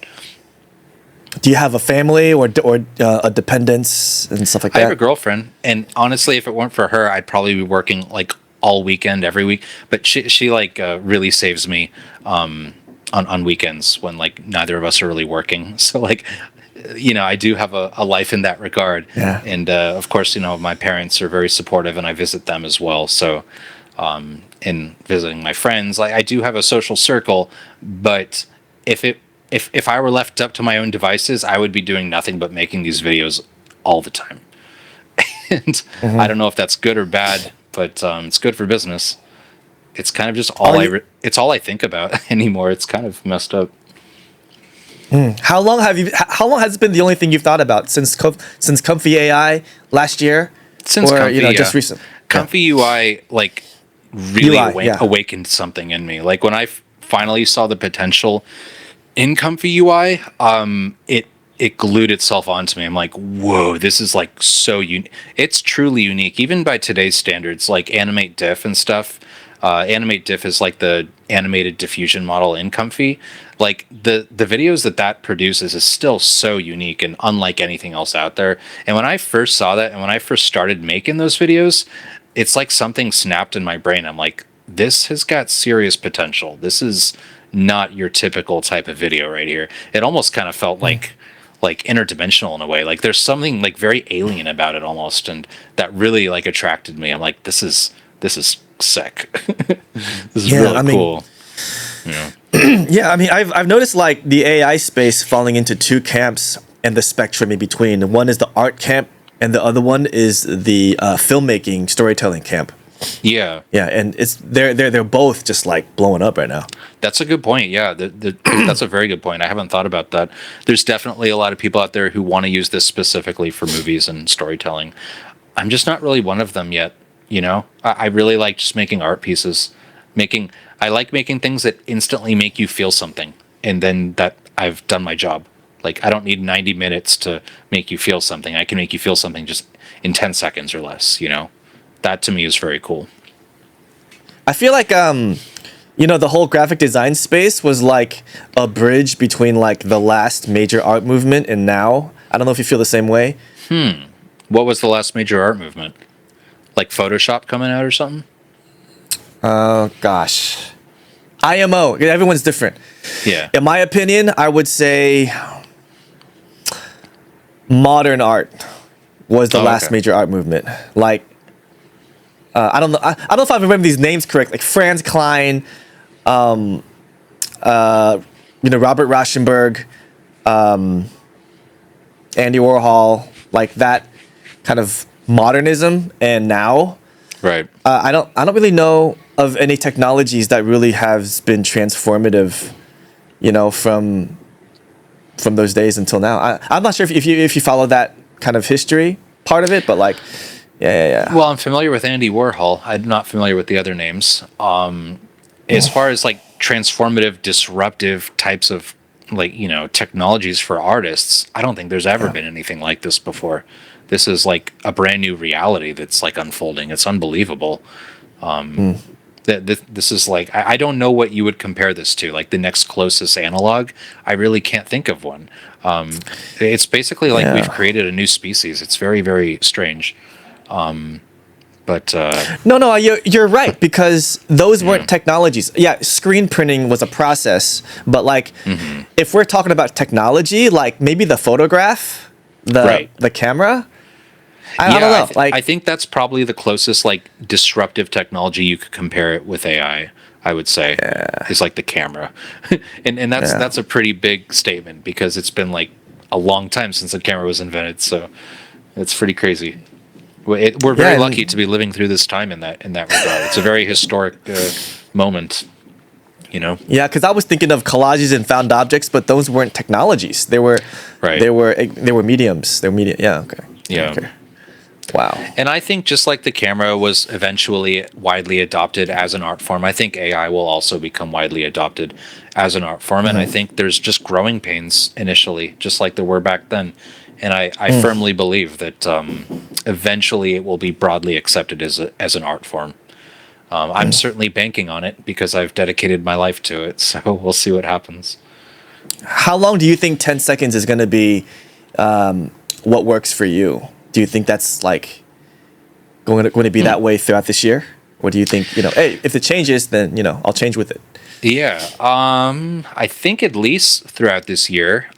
Do you have a family or a dependence and stuff like I that? have a girlfriend, and honestly, if it weren't for her, I'd probably be working like all weekend, every week. But she like really saves me on weekends when like neither of us are really working. So like, I do have a life in that regard. Yeah. And of course, my parents are very supportive, and I visit them as well. So in visiting my friends, like I do have a social circle, but if I were left up to my own devices, I would be doing nothing but making these videos all the time. And I don't know if that's good or bad, but it's good for business. It's kind of just it's all I think about anymore. It's kind of messed up. How long has it been the only thing you've thought about since Comfy AI last year? Since or Comfy, just recent. Comfy UI like really UI, awakened something in me. Like when I finally saw the potential in Comfy UI, it glued itself onto me. I'm like, whoa, this is like so unique. It's truly unique, even by today's standards, like Animate Diff and stuff. Animate Diff is like the animated diffusion model in Comfy. Like the videos that produces is still so unique and unlike anything else out there. And when I first saw that, and when I first started making those videos, it's like something snapped in my brain. I'm like, this has got serious potential. This is not your typical type of video right here. It almost kind of felt like interdimensional in a way. Like there's something like very alien about it almost, and that really like attracted me. I'm like, this is sick. This is really cool. Yeah. Yeah, I mean, I've noticed like the AI space falling into two camps and the spectrum in between. One is the art camp, and the other one is the filmmaking, storytelling camp. Yeah, Yeah, and they're both just like blowing up right now. that's a good point. Yeah, that's a very good point. I haven't thought about that. There's definitely a lot of people out there who want to use this specifically for movies and storytelling. I'm just not really one of them yet. You know, I really like just making art pieces. I like making things that instantly make you feel something, and then that I've done my job. Like, I don't need 90 minutes to make you feel something. I can make you feel something just in 10 seconds or less. You know, that to me is very cool. I feel like the whole graphic design space was like a bridge between like the last major art movement and now. I don't know if you feel the same way. What was the last major art movement? Like Photoshop coming out or something? Oh gosh. IMO. Everyone's different. Yeah. In my opinion, I would say modern art was the last Okay. major art movement. Like, I don't know. I don't know if I remember these names correct. Like Franz Klein, Robert Rauschenberg, Andy Warhol, like that kind of modernism. And now, Right. I don't really know of any technologies that really has been transformative, from those days until now. I'm not sure if you follow that kind of history part of it, but like, yeah. Well, I'm familiar with Andy Warhol. I'm not familiar with the other names. As far as like transformative, disruptive types of technologies for artists, I don't think there's ever been anything like this before. This is like a brand new reality that's like unfolding. It's unbelievable. This is like, I don't know what you would compare this to. Like the next closest analog, I really can't think of one. It's basically like we've created a new species. It's very, very strange. But No, you're right, because those weren't technologies. Yeah, screen printing was a process, but like if we're talking about technology, like maybe the photograph, the camera. I don't know. I think that's probably the closest like disruptive technology you could compare it with AI. I would say is like the camera, and that's a pretty big statement because it's been like a long time since the camera was invented. So it's pretty crazy. We're very lucky to be living through this time in that regard. It's a very historic moment. Yeah, because I was thinking of collages and found objects, but those weren't technologies. They were mediums. They were media. Yeah. Okay. Yeah. Okay. Wow. And I think just like the camera was eventually widely adopted as an art form, I think AI will also become widely adopted as an art form. And I think there's just growing pains initially, just like there were back then. And I firmly believe that eventually it will be broadly accepted as an art form. I'm certainly banking on it because I've dedicated my life to it. So we'll see what happens. How long do you think 10 seconds is going to be what works for you? Do you think that's like going to be that way throughout this year? Or do you think, hey, if it changes, then, I'll change with it? Yeah. I think at least throughout this year.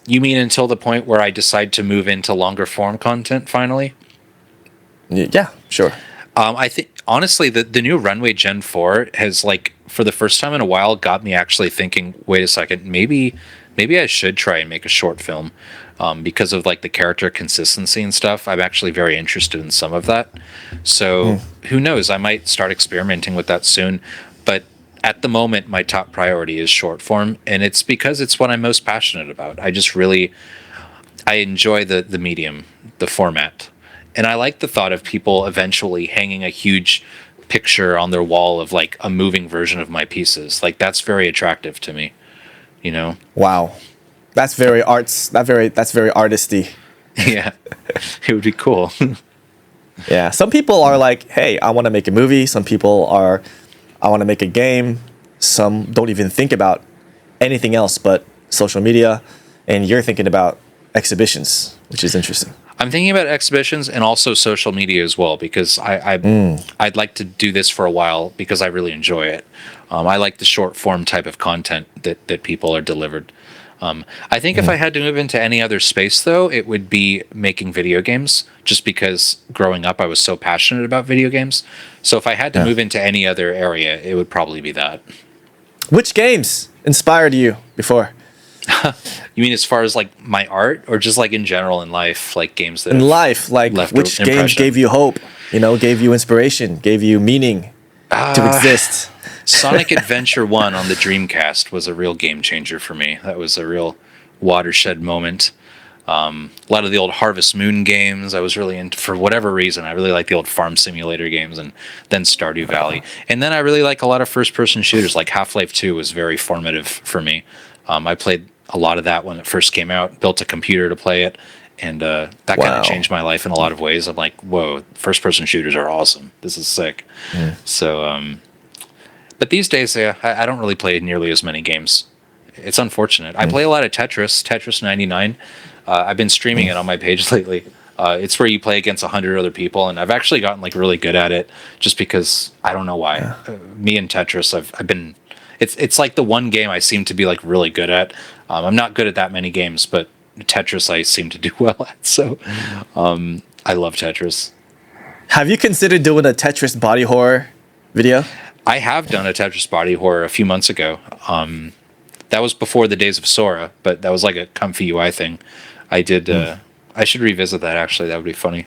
You mean until the point where I decide to move into longer form content finally? Yeah, sure. I think honestly the new Runway Gen 4 has like for the first time in a while got me actually thinking, wait a second, maybe I should try and make a short film. Because of like the character consistency and stuff. I'm actually very interested in some of that. So who knows? I might start experimenting with that soon. But at the moment, my top priority is short form. And it's because it's what I'm most passionate about. I enjoy the medium, the format. And I like the thought of people eventually hanging a huge picture on their wall of like a moving version of my pieces. Like that's very attractive to me, Wow. That's very that's very artisty. Yeah, it would be cool. Yeah, some people are like, hey, I want to make a movie. Some people are, I want to make a game. Some don't even think about anything else but social media. And you're thinking about exhibitions, which is interesting. I'm thinking about exhibitions and also social media as well because I'd like to do this for a while because I really enjoy it. I like the short form type of content that people are delivered. I think if I had to move into any other space, though, it would be making video games, just because growing up I was so passionate about video games. So if I had to move into any other area, it would probably be that. Which games inspired you before? You mean as far as like my art or just like in general in life, like games that In life, like left which an games impression? gave you hope? gave you inspiration, gave you meaning to exist? Sonic Adventure 1 on the Dreamcast was a real game changer for me. That was a real watershed moment. A lot of the old Harvest Moon games I was really into for whatever reason. I really like the old farm simulator games, and then Stardew Valley. And then I really like a lot of first-person shooters, like Half-Life 2 was very formative for me. I played a lot of that when it first came out, built a computer to play it, and that kind of changed my life in a lot of ways. I'm like, whoa, first-person shooters are awesome. This is sick. So, but these days, I don't really play nearly as many games. It's unfortunate. I play a lot of Tetris 99. I've been streaming it on my page lately. It's where you play against 100 other people, and I've actually gotten like really good at it just because I don't know why. Me and Tetris, I've been. It's like the one game I seem to be like really good at. I'm not good at that many games, but Tetris I seem to do well at. So I love Tetris. Have you considered doing a Tetris body horror video? I have done a Tetris body horror a few months ago. That was before the days of Sora, but that was like a comfy UI thing. I did. I should revisit that. Actually, that would be funny.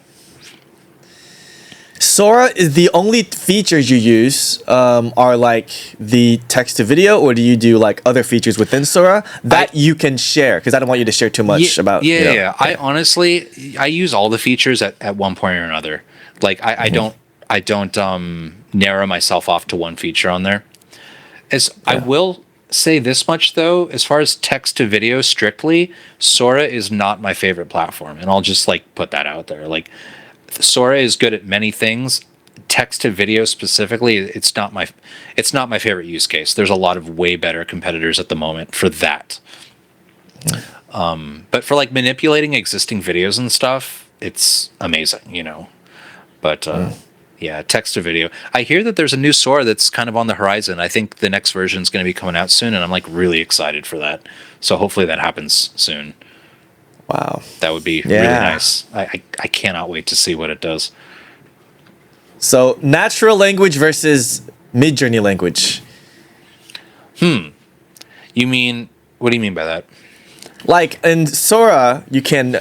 Sora is the only features you use are like the text to video, or do you do like other features within Sora that you can share? Because I don't want you to share too much about. Yeah. I honestly, I use all the features at one point or another. Like I don't narrow myself off to one feature on there. I will say this much though, as far as text to video strictly, Sora is not my favorite platform, and I'll just like put that out there. Like Sora is good at many things. Text to video specifically, it's not my favorite use case. There's a lot of way better competitors at the moment for that. But for like manipulating existing videos and stuff, it's amazing, But yeah, text to video. I hear that there's a new Sora that's kind of on the horizon. I think the next version is going to be coming out soon, and I'm like really excited for that. So hopefully that happens soon. Wow, that would be really nice. I cannot wait to see what it does. So natural language versus Midjourney language. What do you mean by that? Like in Sora, you can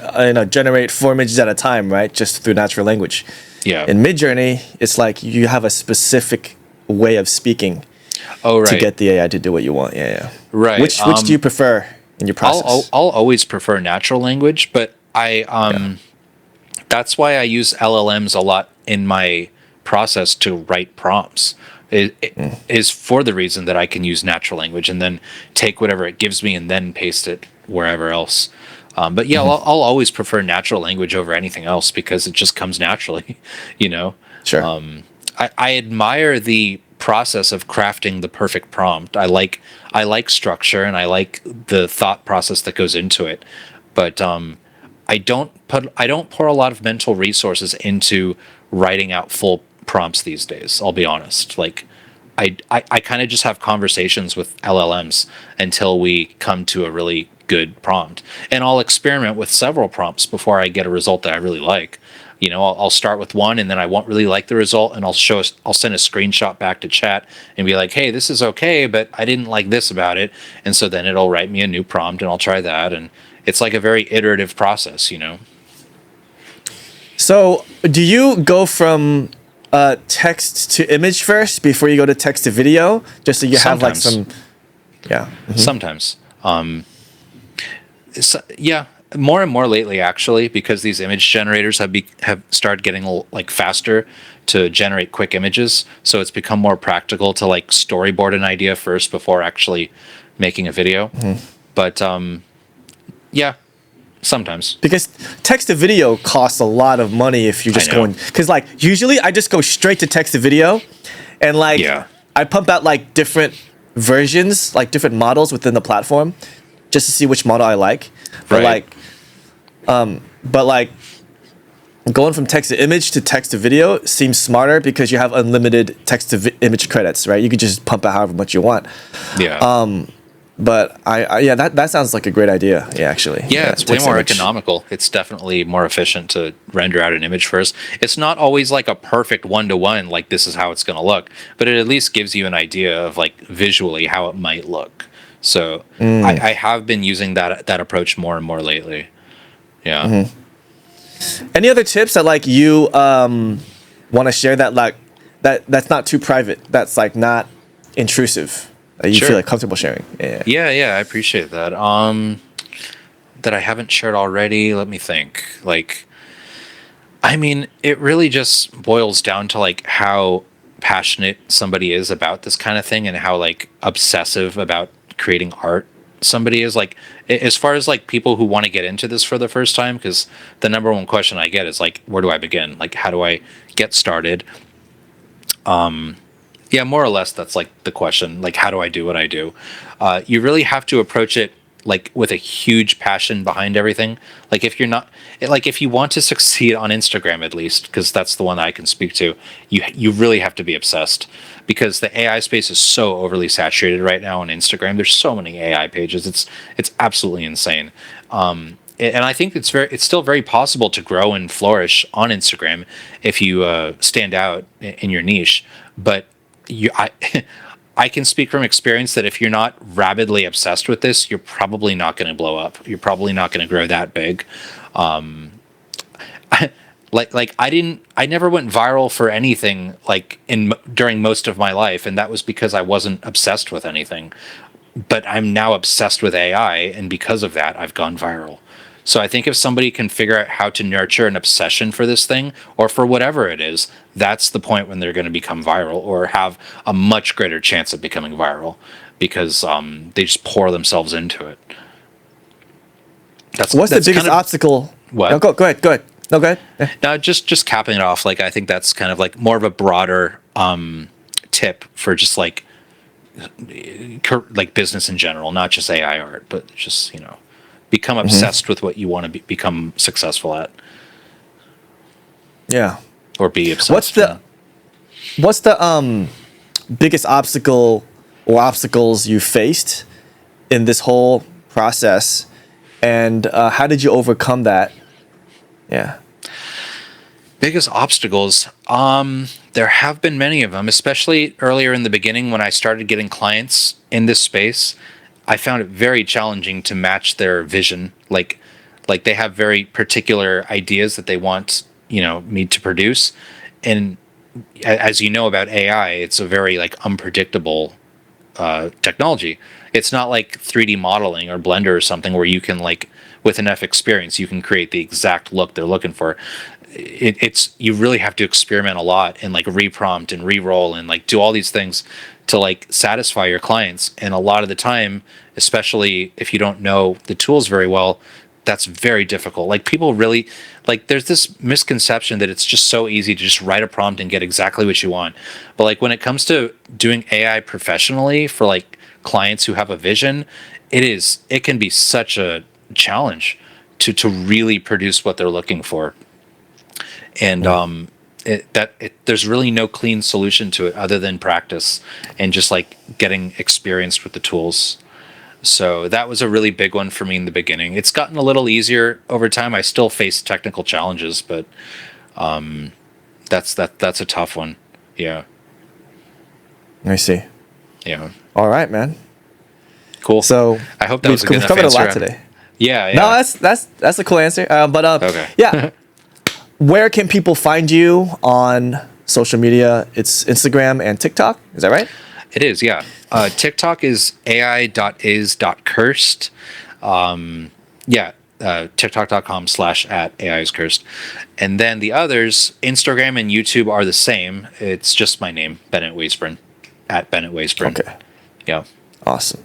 generate 4 images at a time, right? Just through natural language. Yeah. In Midjourney, it's like you have a specific way of speaking. Oh, right. To get the AI to do what you want. Yeah. Right. Which do you prefer in your process? I'll always prefer natural language, but that's why I use LLMs a lot in my process to write prompts. It is for the reason that I can use natural language and then take whatever it gives me and then paste it wherever else. But yeah, I'll always prefer natural language over anything else because it just comes naturally, Sure. I admire the process of crafting the perfect prompt. I like structure and I like the thought process that goes into it. But I don't pour a lot of mental resources into writing out full prompts these days. I'll be honest. Like I kind of just have conversations with LLMs until we come to a really good prompt, and I'll experiment with several prompts before I get a result that I really like. I'll start with one, and then I won't really like the result, and I'll send a screenshot back to chat and be like, hey, this is okay, but I didn't like this about it. And so then it'll write me a new prompt and I'll try that. And it's like a very iterative process, So do you go from text to image first before you go to text to video, just so you have like some? Yeah. Mm-hmm. Sometimes. More and more lately, actually, because these image generators have started getting like faster to generate quick images. So it's become more practical to like storyboard an idea first before actually making a video. Mm-hmm. But sometimes. Because text to video costs a lot of money if you're just going. Because like usually I just go straight to text to video, and like I pump out like different versions, like different models within the platform, just to see which model I like. But like going from text to image to text to video seems smarter because you have unlimited text to image credits, right? You could just pump out however much you want. Yeah. But that sounds like a great idea. Yeah, actually. Yeah, it's way more economical. It's definitely more efficient to render out an image first. It's not always like a perfect one-to-one, like this is how it's going to look, but it at least gives you an idea of like visually how it might look. So I have been using that approach more and more lately. Yeah. Mm-hmm. Any other tips that like you want to share that, like that's not too private, that's like not intrusive, that you Sure. feel like comfortable sharing? Yeah. Yeah, I appreciate that. That I haven't shared already. Let me think. Like, I mean, it really just boils down to like how passionate somebody is about this kind of thing and how like obsessive about creating art somebody is. Like, as far as like people who want to get into this for the first time, because the number one question I get is like, where do I begin? Like, how do I get started? Yeah, more or less, that's like the question. Like, how do I do what I do? You really have to approach it like with a huge passion behind everything. Like, if you're not, like, if you want to succeed on Instagram, at least, because that's the one I can speak to, you really have to be obsessed, because the AI space is so overly saturated right now on Instagram. There's so many AI pages. It's absolutely insane. And I think it's still very possible to grow and flourish on Instagram if you stand out in your niche. But I I can speak from experience that if you're not rabidly obsessed with this, you're probably not going to blow up. You're probably not going to grow that big. I never went viral for anything like during most of my life, and that was because I wasn't obsessed with anything. But I'm now obsessed with AI, and because of that, I've gone viral. So I think if somebody can figure out how to nurture an obsession for this thing, or for whatever it is, that's the point when they're going to become viral, or have a much greater chance of becoming viral, because they just pour themselves into it. What's the biggest obstacle? What? No, go ahead. No, go ahead. Yeah. No, just capping it off. Like, I think that's kind of like more of a broader tip for just like business in general, not just AI art, but just, become obsessed with what you want to become successful at. Yeah. Or be obsessed. What's the biggest obstacle or obstacles you faced in this whole process, and how did you overcome that? Yeah. Biggest obstacles. There have been many of them, especially earlier in the beginning when I started getting clients in this space. I found it very challenging to match their vision. Like they have very particular ideas that they want, me to produce. And as you know about AI, it's a very like unpredictable technology. It's not like 3D modeling or Blender or something where you can like, with enough experience, you can create the exact look they're looking for. It's you really have to experiment a lot and like reprompt and re-roll and like do all these things to like satisfy your clients. And a lot of the time, especially if you don't know the tools very well, that's very difficult. Like, people really like, there's this misconception that it's just so easy to just write a prompt and get exactly what you want. But like, when it comes to doing AI professionally for like clients who have a vision, it can be such a challenge to really produce what they're looking for. And there's really no clean solution to it other than practice and just like getting experienced with the tools. So that was a really big one for me in the beginning. It's gotten a little easier over time. I still face technical challenges, but that's a tough one. Yeah. I see. Yeah. All right, man. Cool. So I hope that was a good enough covered answer. a lot today. Yeah. No, that's a cool answer. Okay. Yeah. Where can people find you on social media? It's Instagram and TikTok. Is that right? It is, yeah. TikTok is ai.is.cursed. TikTok.com/@AIIscursed. And then the others, Instagram and YouTube, are the same. It's just my name, Bennett Waisbrun, @Bennett Waisbrun. Okay. Yeah. Awesome.